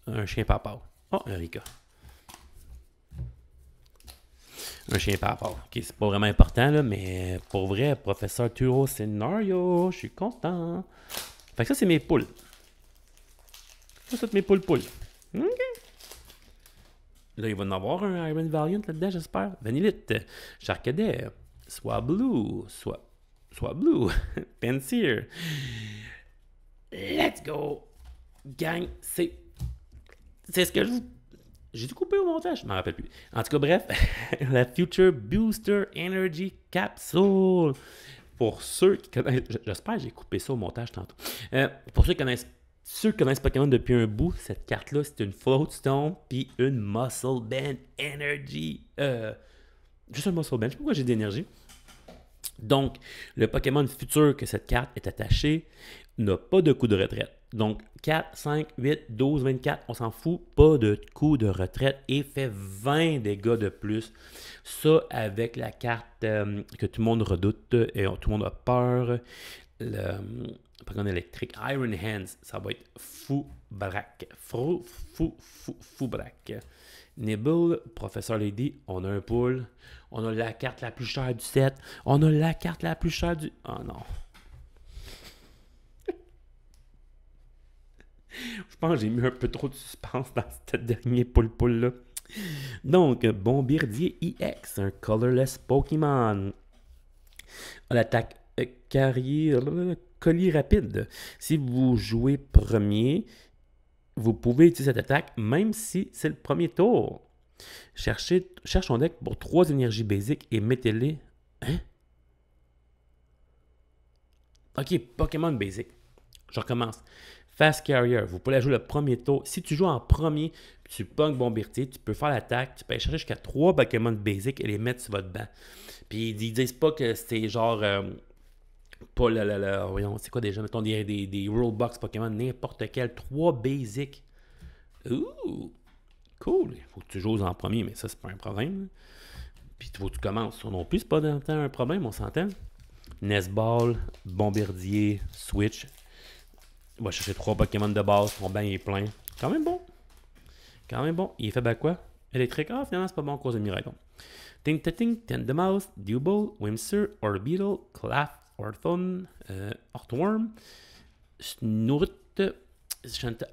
Un chien papa. Oh, un Rika. Un chien papa. Ok, c'est pas vraiment important, là, mais pour vrai, professeur Turo Scénario, je suis content. Fait que ça, c'est mes poules. Ça, c'est mes poules. Ok. Là, il va en avoir un Iron Valiant là-dedans, j'espère. Vanillite, Charcadet, soit Blue, soit Blue, Pensier. Let's go! Gang, c'est ce que je vous... J'ai dû couper au montage, je m'en rappelle plus. En tout cas, bref, la Future Booster Energy Capsule. Pour ceux qui connaissent... J'espère que j'ai coupé ça au montage tantôt. Pour ceux qui connaissent Pokémon depuis un bout, cette carte-là, c'est une Float Stone puis une Muscle Band Energy. Juste un Muscle Band. Je sais pas pourquoi j'ai d'énergie. Donc, le Pokémon futur que cette carte est attachée n'a pas de coup de retraite. Donc, 4, 5, 8, 12, 24, on s'en fout, pas de coup de retraite et fait 20 dégâts de plus. Ça, avec la carte que tout le monde redoute et tout le monde a peur, le Pokémon électrique Iron Hands, ça va être fou braque. Fou braque. Nibble, Professeur Lady, on a un pool. On a la carte la plus chère du set. On a la carte la plus chère du... Oh non. Je pense que j'ai mis un peu trop de suspense dans ce dernier poule-là. Donc, Bombirdier EX, un colorless Pokémon. L'attaque collier rapide. Si vous jouez premier, vous pouvez utiliser cette attaque même si c'est le premier tour. Cherche ton deck pour 3 énergies basiques et mettez-les. Hein? Ok, Pokémon basic. Je recommence. Fast Carrier, vous pouvez la jouer le premier tour. Si tu joues en premier, tu pognes Bombirdier, tu peux faire l'attaque, tu peux aller chercher jusqu'à 3 Pokémon basiques et les mettre sur votre banc. Puis ils disent pas que c'est genre pas voyons, c'est quoi déjà, mettons des Rollbox Pokémon, n'importe quel, 3 basiques. Ouh! Cool! Il faut que tu joues en premier, mais ça, c'est pas un problème. Puis il faut que tu commences. Ça non plus, c'est pas dans le temps un problème, on s'entend. Nesball, Bombardier, Switch. On va chercher 3 Pokémon de base, ton banc est plein. Quand même bon. Il est fait à quoi? Électrique. Ah, finalement, c'est pas bon à cause de Miraidon. Ting-ta-ting, Tendemaus, Dewble, Wimser, Orbeetle, Claff, Orthon, Orthworm, Snourt, Chanta...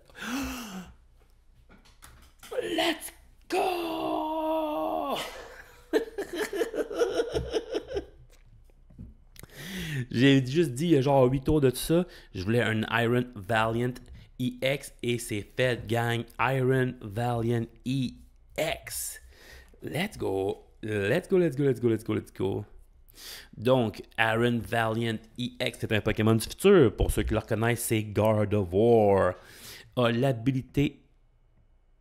Let's go! J'ai juste dit il y a genre 8 tours de tout ça. Je voulais un Iron Valiant EX et c'est fait, gang. Iron Valiant EX. Let's go. Donc, Iron Valiant EX, c'est un Pokémon du futur. Pour ceux qui le reconnaissent, c'est Gardevoir. A l'habilité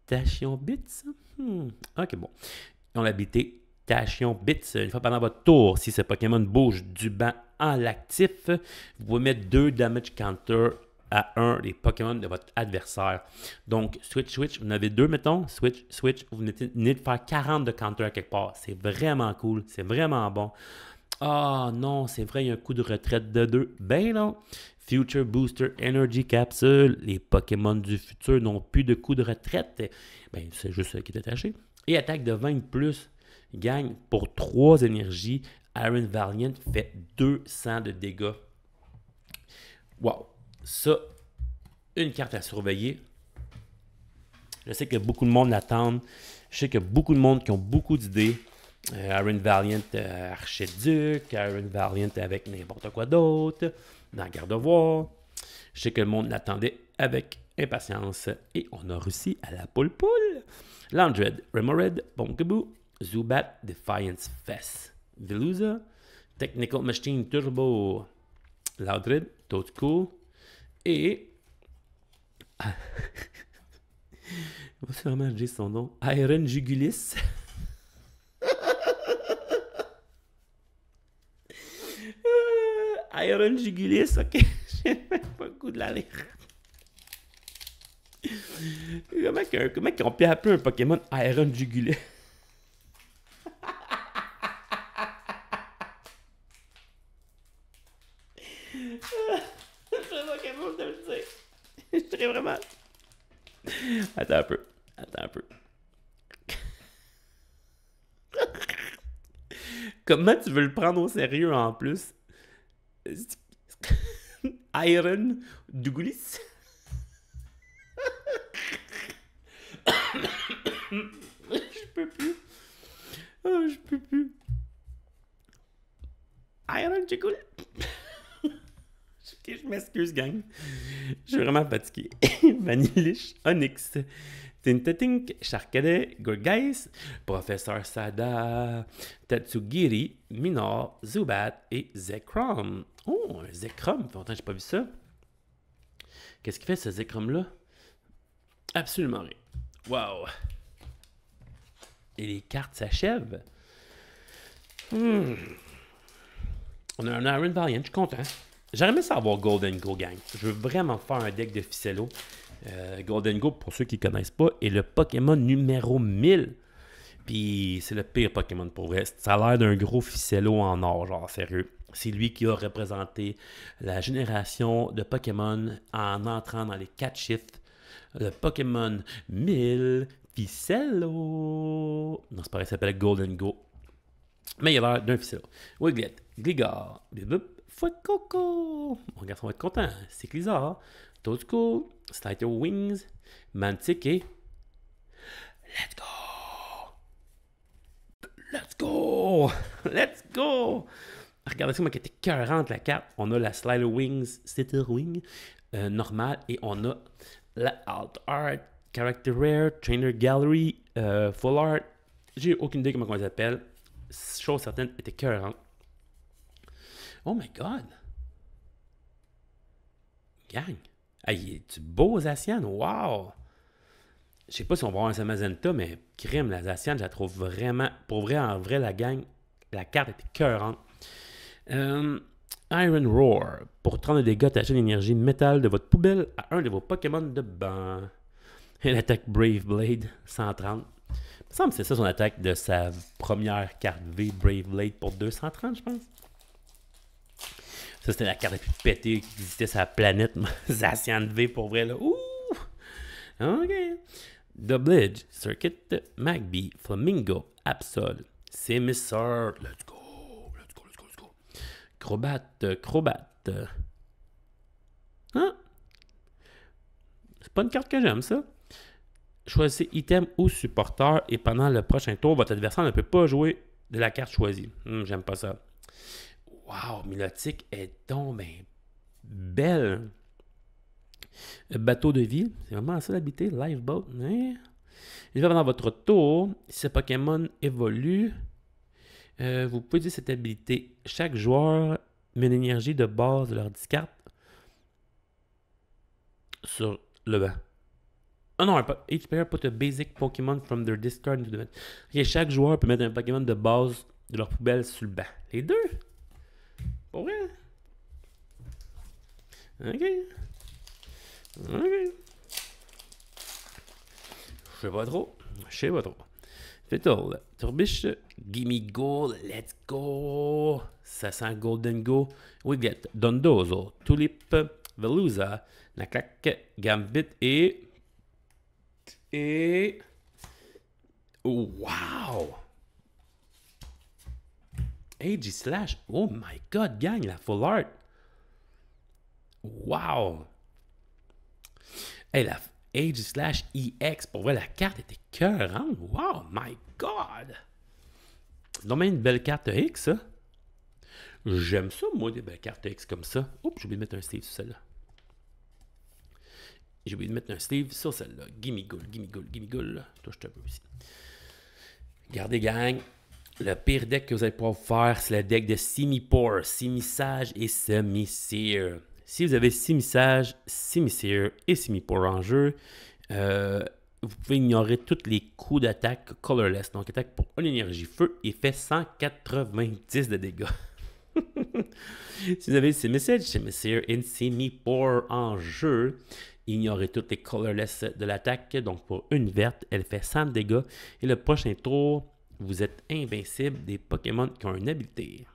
Tachyon Bits. Ok, bon. Ils ont l'habilité Tachyon Bits. Une fois pendant votre tour, si ce Pokémon bouge du banc en l'actif, vous pouvez mettre 2 damage counter à un des Pokémon de votre adversaire. Donc, switch, vous en avez 2, mettons. Switch, vous venez de faire 40 de counter à quelque part. C'est vraiment cool. C'est vraiment bon. Ah non, c'est vrai, il y a un coup de retraite de 2. Ben non. Future Booster Energy Capsule. Les Pokémon du futur n'ont plus de coup de retraite. Ben, c'est juste ça qui est attaché. Et attaque de 20 plus. Gagne pour 3 énergies. Iron Valiant fait 200 de dégâts. Wow. Ça, une carte à surveiller. Je sais que beaucoup de monde l'attendent. Je sais qu'il y a beaucoup de monde qui ont beaucoup d'idées. Iron Valiant Archiduc, Iron Valiant avec n'importe quoi d'autre, dans Gardevoir. Je sais que le monde l'attendait avec impatience. Et on a réussi à la poule. Landred, Remoraid, Bonkaboo, Zubat, Defiance Fest, Veluza, Technical Machine Turbo. Loudred, Toad Cool. Et. On va sûrement dire son nom. Iron Jugulis. Iron Jugulis, ok. J'ai même pas le goût de la lire. Comment on peut appeler un Pokémon Iron Jugulis? Je serais pas capable de le dire. Je serais vraiment. Attends un peu. Comment tu veux le prendre au sérieux en plus? Iron Douglas? Je peux plus. Oh, je peux plus. Iron Douglas? Je m'excuse, gang. Je suis vraiment fatigué. Vanillish, Onyx, Tintatink, Charcadet, Gorgeis, Professeur Sada, Tatsugiri, Minor, Zubat et Zekrom. Oh, un Zekrom. Longtemps, j'ai pas vu ça. Qu'est-ce qu'il fait, ce Zekrom-là? Absolument rien. Wow. Et les cartes s'achèvent. On a un Iron Valiant, je suis content. J'aimerais aimé ça avoir Golden Go, gang. Je veux vraiment faire un deck de Ficello. Golden Go, pour ceux qui ne connaissent pas, est le Pokémon numéro 1000. Puis c'est le pire Pokémon pour vrai. Ça a l'air d'un gros Ficello en or, genre sérieux. C'est lui qui a représenté la génération de Pokémon en entrant dans les 4 chiffres. Le Pokémon 1000 Ficello. Non, c'est pareil, ça s'appelle Golden Go. Mais il a l'air d'un Ficello. Wiglet, Gligar, Bibop, Fuecoco. Mon garçon va être content. C'est Clizard, Toadcool, Sliter Wings, Mantic et. Let's go! Let's go! Let's go! Regardez ça, moi qui était écœurante la carte. On a la Slider Wings, Sliter Wing, normale, et on a la Alt Art, Character Rare, Trainer Gallery, Full Art. J'ai aucune idée comment on les appelle. Chose certaine, était écœurante. Oh my god! Gang! Hey, tu beau Zacian? Wow! Je sais pas si on va avoir un Samazenta, mais crème, la Zacian, je la trouve vraiment. Pour vrai, en vrai, la gang, la carte était écœurante. Iron Roar. Pour 30 de dégâts, attachez l'énergie métal de votre poubelle à un de vos Pokémon de banc. Elle attaque Brave Blade, 130. Il me semble que c'est ça son attaque de sa première carte V, Brave Blade, pour 230, je pense. Ça, c'était la carte la plus pétée qui existait sur la planète. Zacian V, pour vrai, là. Ouh! OK. Doublage, Circuit, Magby, Flamingo, Absol, Semisar. Let's go! Crobat. Ah! C'est pas une carte que j'aime, ça. Choisissez item ou supporter et pendant le prochain tour, votre adversaire ne peut pas jouer de la carte choisie. J'aime pas ça. Wow, Milotic est donc ben belle. Bateau de vie, c'est vraiment ça l'habiter. Lifeboat. Hein? Il va pendant votre tour. Si ce Pokémon évolue, vous pouvez dire cette habilité. Chaque joueur met une énergie de base de leur discard sur le banc. Ah non, each player put a basic Pokémon from their discard into the bank. Okay, chaque joueur peut mettre un Pokémon de base de leur poubelle sur le banc. Les deux? Pour vrai? Ok. Je sais pas trop. Fiddle, Turbiche, Gimme Go, Let's Go. Ça sent Golden Go. Wiglet, Dondozo, Tulip, Veluza, Nakak, Gambit et... Wow! Aegislash. Oh my god, gang, la full art. Wow! Hey, la Aegislash EX, pour vrai, la carte était écœurante. Wow, my god! C'est donc une belle carte X, ça. J'aime ça, moi, des belles cartes X comme ça. Oups, j'ai oublié de mettre un sleeve sur celle-là. Gimme Goal. Touche un peu ici. Regardez, gang. Le pire deck que vous allez pouvoir faire, c'est le deck de Simipour, Simisage et Simisear. Si vous avez Simisage, Simisear et Simipour en jeu, vous pouvez ignorer tous les coups d'attaque colorless. Donc, attaque pour une énergie feu et fait 190 de dégâts. Si vous avez Simisage, Simisear et Simipour en jeu, ignorez toutes les colorless de l'attaque. Donc, pour une verte, elle fait 100 de dégâts. Et le prochain tour, vous êtes invincible des Pokémon qui ont une habilité.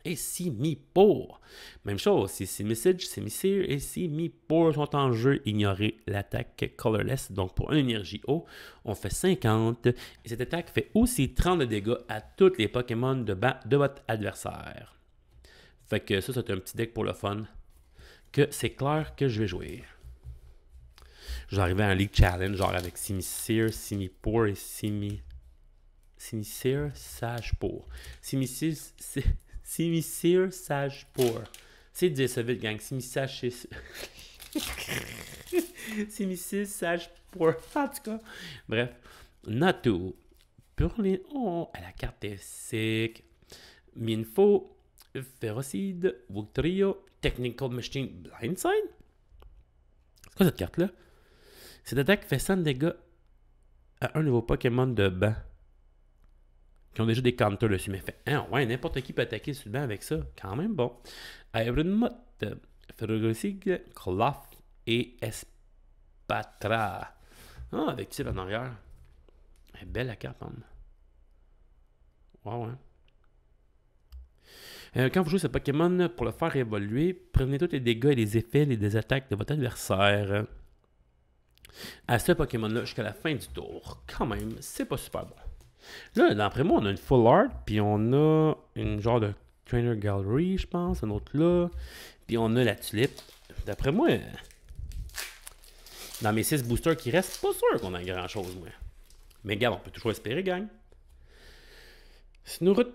Et Simipour, même chose, si Simisage, Simisear et Simipour sont en jeu, ignorez l'attaque colorless. Donc pour une énergie eau, on fait 50. Et cette attaque fait aussi 30 de dégâts à tous les Pokémon de votre adversaire. Fait que ça, c'est un petit deck pour le fun. Que c'est clair que je vais jouer. Je vais arriver à un League Challenge, genre avec Simisear, Simipour et Simisear, Sagepour. Simisear, Sagepour. C'est dire ça vite, gang. Simisear, Simisear, Sagepour. En tout cas, bref. Natu. Purlin. Oh, la carte est sick. Minfo. Ferocide. Wuktrio. Technical Machine. Blindside. C'est quoi cette carte-là? Cette attaque fait 100 dégâts à un nouveau Pokémon de banc qui ont déjà des counters dessus. Mais fait, hein, ouais, n'importe qui peut attaquer sur le banc avec ça. Quand même bon. Ironmot, Ferrosig, Cloth et Espatra. Ah, avec tir en arrière. Elle est belle la carte, hein. Wow, hein. Quand vous jouez ce Pokémon, pour le faire évoluer, prenez tous les dégâts et les effets et les attaques de votre adversaire à ce Pokémon-là jusqu'à la fin du tour. Quand même, c'est pas super bon. Là, d'après moi, on a une Full Art, puis on a une genre de Trainer Gallery, je pense, un autre là. Puis on a la tulipe. D'après moi, dans mes 6 boosters qui restent, pas sûr qu'on a grand-chose, moi. Mais regarde, on peut toujours espérer, gang. Snorunt,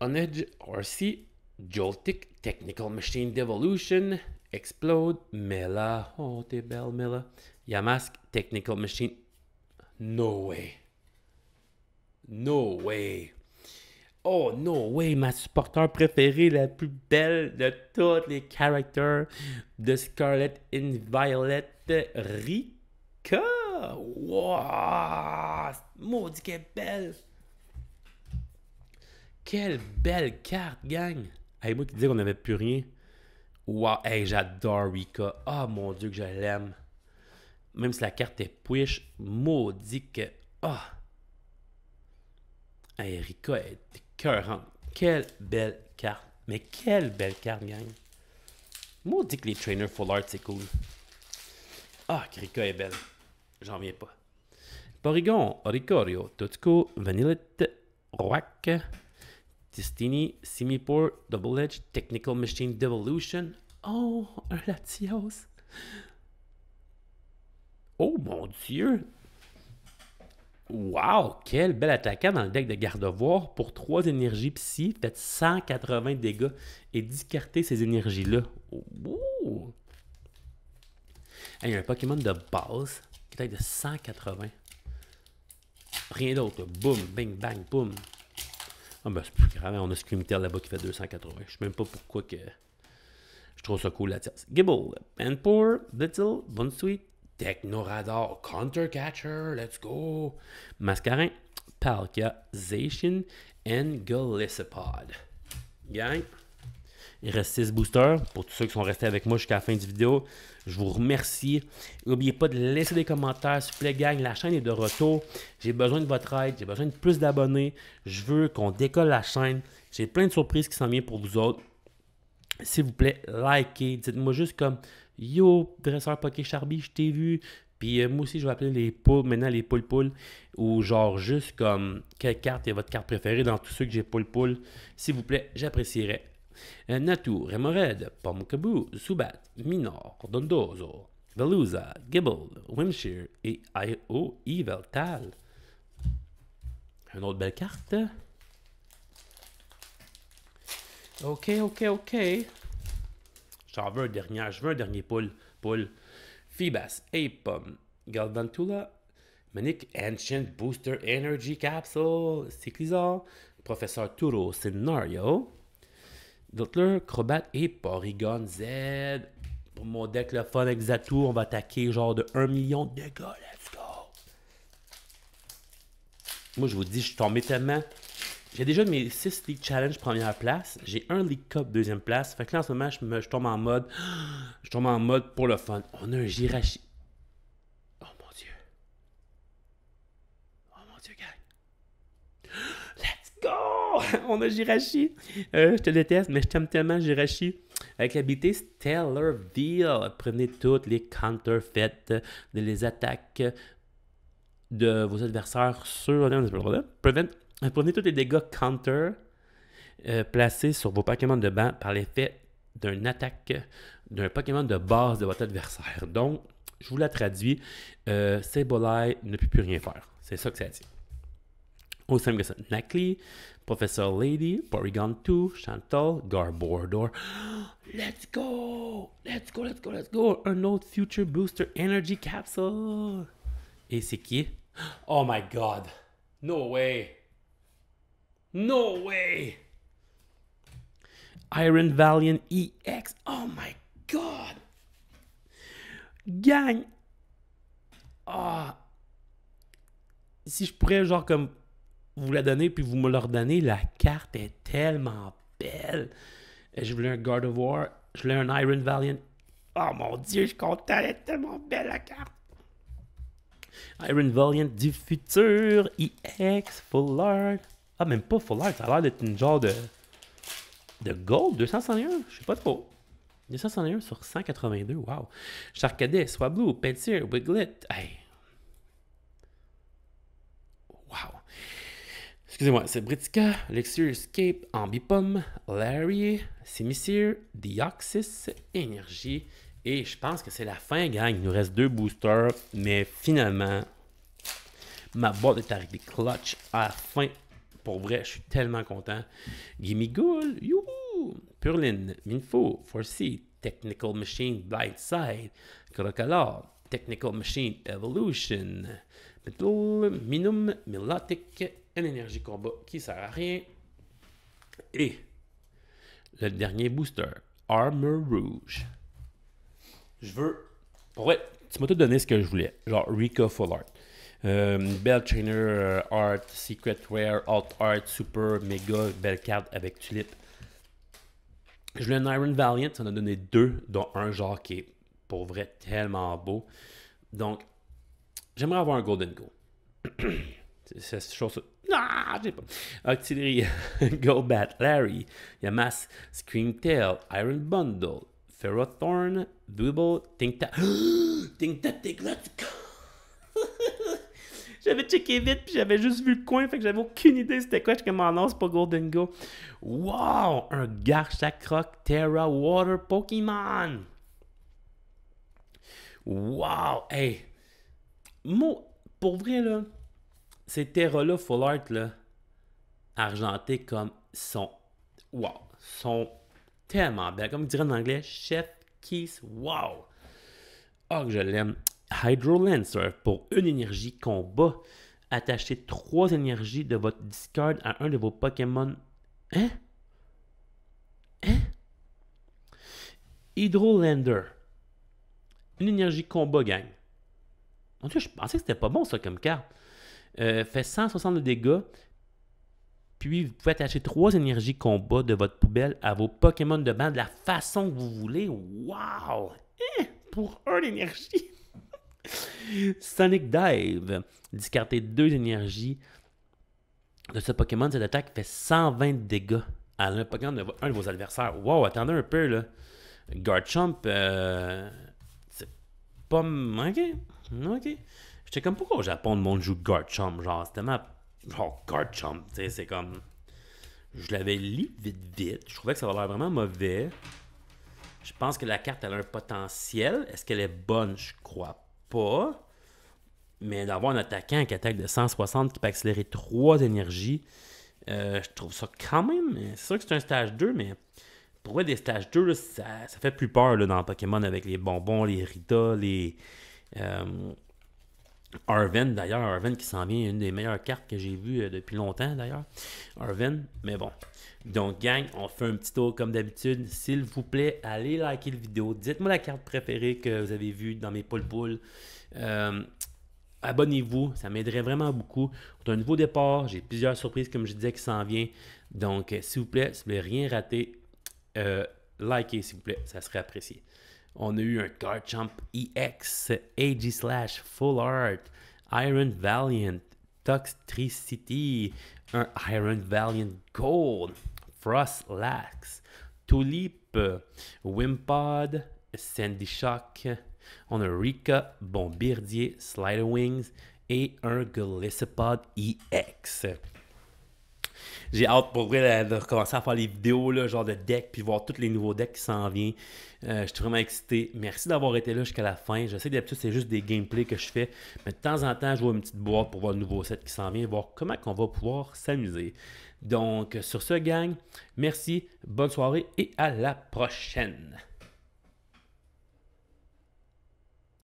On-Edge, RC, Joltik, Technical Machine Devolution, Explode, Mela, oh t'es belle Mela, Yamask, Technical Machine, no way. No way. Oh, no way, ma supporter préférée, la plus belle de tous les characters de Scarlet and Violet, Rika. Wow! Maudit qu'elle est belle. Quelle belle carte, gang. Hey, moi qui disais qu'on n'avait plus rien. Wow, hey, j'adore Rika. Ah, mon Dieu, que je l'aime. Même si la carte est push, maudit que... Ah! Hey, Rika est écœurante. Quelle belle carte. Mais quelle belle carte, gang. Maudit que les trainers full art, c'est cool. Ah, que Rika est belle. J'en viens pas. Porygon, Oricorio, Tutsuko, Vanillite, Roak, Tistini, Simipour, Double Edge, Technical Machine Devolution. Oh, un Latios. Oh mon Dieu. Wow, quel bel attaquant dans le deck de Gardevoir pour 3 énergies psy. Faites 180 dégâts et discartez ces énergies-là. Ouh. Il y a un Pokémon de base qui est de 180. Rien d'autre. Boum, bing, bang, boum. Ah ben c'est plus grave, on a Screamtail là-bas qui fait 280. Je sais même pas pourquoi que je trouve ça cool la tierce. Gibble, Panpour, Blitzel, Bunsweet, Technoradar, Counter Catcher, let's go. Mascarin, Palkia, Zacian, and Golisopod. Gang, il reste 6 boosters. Pour tous ceux qui sont restés avec moi jusqu'à la fin du vidéo, je vous remercie. N'oubliez pas de laisser des commentaires, s'il vous plaît, gang. La chaîne est de retour. J'ai besoin de votre aide. J'ai besoin de plus d'abonnés. Je veux qu'on décolle la chaîne. J'ai plein de surprises qui s'en viennent pour vous autres. S'il vous plaît, likez. Dites-moi juste comme yo, dresseur Poké Charby, je t'ai vu. Puis moi aussi, je vais appeler les poules, maintenant les poules. Ou genre juste comme quelle carte est votre carte préférée dans tous ceux que j'ai poules. S'il vous plaît, j'apprécierais. Natu, Remoraid, Pomkaboo, Zubat, Minor, Dondozo, Veluza, Gibble, Wimshire et I.O. Yveltal. Une autre belle carte. Ok. J'en veux un dernier. Je veux un dernier poule. Feebas, Apom, Galvantula, Manic Ancient Booster Energy Capsule, Cyclizar, Professeur Turo Scenario, Dottler, Crobat et Porygon Z. Pour mon deck le fun avec Xatu, on va attaquer genre de 1 million de dégâts. Let's go! Moi, je vous dis, je suis tombé tellement. J'ai déjà mes 6 League Challenge première place. J'ai un League Cup deuxième place. Fait que là, en ce moment, je tombe en mode. Je tombe en mode pour le fun. On a un Jirachi. Oh mon Dieu. Oh mon Dieu, gang. Let's go! On a Jirachi. Je te déteste, mais je t'aime tellement, Jirachi. Avec l'habilité Stellar Veil, prenez toutes les counterfeits de les attaques de vos adversaires sur. Prenez tous les dégâts counter placés sur vos Pokémon de banc par l'effet d'une attaque d'un Pokémon de base de votre adversaire. Donc, je vous la traduis. Sableye ne peut plus rien faire. C'est ça que ça dit. Aussi simple que ça. Nacli, Professor Lady, Porygon 2, Chantal, Garbodor. Let's go! Let's go, let's go, let's go! Un autre Future Booster Energy Capsule. Et c'est qui? Oh my god! No way! No way! Iron Valiant EX. Oh my god! Gang! Ah! Si je pourrais, genre, comme vous la donner puis vous me la redonnez, la carte est tellement belle. Je voulais un God of War, je voulais un Iron Valiant. Oh mon Dieu, je suis content, elle est tellement belle la carte. Iron Valiant du futur, EX, Full Art. Ah, même pas Full Art, ça a l'air d'être une genre de Gold, 261, je sais pas trop. 261 sur 182, wow. Charcadet, Swablu, Peltier, Wiglet, hey. Wow. Excusez-moi, c'est Britica, Elixir Escape, Ambipom, Larry, Simisear, Deoxys, Énergie. Et je pense que c'est la fin, gang. Il nous reste 2 boosters. Mais finalement, ma boîte est arrivée clutch à la fin. Pour vrai, je suis tellement content. Gimmighoul, youhou! Purlin, Minfo, Forsea, Technical Machine, Blindside, Crocodile, Technical Machine, Evolution, Metal, Minum, Milotic, une énergie combat qui sert à rien. Et le dernier booster, Armor Rouge. Je veux. Pour vrai, tu m'as tout donné ce que je voulais. Genre Rika Full Art. Bell Trainer Art, Secret Rare, Alt Art, Super, Mega, belle carte avec Tulip. Je voulais un Iron Valiant, ça en a donné 2, dont un genre qui est pour vrai tellement beau. Donc, j'aimerais avoir un Golden Go. C'est cette chose. Ah, j'ai pas. Octillery, Golbat, Larry, Yamas, Screamtail, Iron Bundle, Ferrothorn, Bubble, Tinktap. Tinktap, let's go! J'avais checké vite, puis j'avais juste vu le coin, fait que j'avais aucune idée c'était quoi. Je suis comme, oh non, c'est pas Golden Go. Wow! Un Garchakroc Terra Water Pokémon! Wow! Hey! Pour vrai, là, ces Terra-là, Full Art, là, argentés comme sont. Wow! Sont tellement belles. Comme ils diraient en anglais, Chef Kiss. Wow! Oh, que je l'aime. Hydro Lancer pour une énergie combat. Attachez 3 énergies de votre discard à un de vos Pokémon. Hein? Hein? Hydrolander. Une énergie combat, gang. Mon Dieu, je pensais que c'était pas bon ça comme carte. Fait 160 de dégâts. Puis vous pouvez attacher 3 énergies combat de votre poubelle à vos Pokémon de banc de la façon que vous voulez. Wow! Hein? Pour 1 énergie. Sonic Dive. Discartez 2 énergies de ce Pokémon. Cette attaque fait 120 de dégâts à un Pokémon de un de vos adversaires. Wow, attendez un peu là. Garchomp, c'est pas. Ok. Ok. J'étais comme pourquoi au Japon le monde joue Garchomp. Genre, c'est tellement. Genre, Garchomp. Tu sais, c'est comme. Je l'avais lu vite. Je trouvais que ça avait l'air vraiment mauvais. Je pense que la carte elle a un potentiel. Est-ce qu'elle est bonne? Je crois pas. Mais d'avoir un attaquant qui attaque de 160 qui peut accélérer 3 énergies, je trouve ça quand même. C'est sûr que c'est un stage 2, mais pour vrai, des stages 2, là, ça fait plus peur là, dans Pokémon avec les bonbons, les Rita, les Arven, d'ailleurs, Arven qui s'en vient, une des meilleures cartes que j'ai vues depuis longtemps, d'ailleurs. Arven, mais bon. Donc, gang, on fait un petit tour comme d'habitude. S'il vous plaît, allez liker la vidéo. Dites-moi la carte préférée que vous avez vue dans mes poules. Abonnez-vous, ça m'aiderait vraiment beaucoup. C'est un nouveau départ, j'ai plusieurs surprises, comme je disais, qui s'en viennent. Donc, s'il vous plaît, rien rater, likez, s'il vous plaît, ça serait apprécié. On a eu un Garchomp EX, AG/ Full Art, Iron Valiant, Toxtricity, un Iron Valiant Gold, Frostlax, Tulip, Wimpod, Sandy Shock, on a Rika, Bombirdier, Sliderwings et un Golisopod EX. J'ai hâte pour vrai de recommencer à faire les vidéos, là, genre de deck, puis voir tous les nouveaux decks qui s'en viennent. Je suis vraiment excité. Merci d'avoir été là jusqu'à la fin. Je sais que d'habitude, c'est juste des gameplays que je fais, mais de temps en temps, je vois une petite boîte pour voir le nouveau set qui s'en vient, voir comment on va pouvoir s'amuser. Donc, sur ce, gang, merci, bonne soirée et à la prochaine.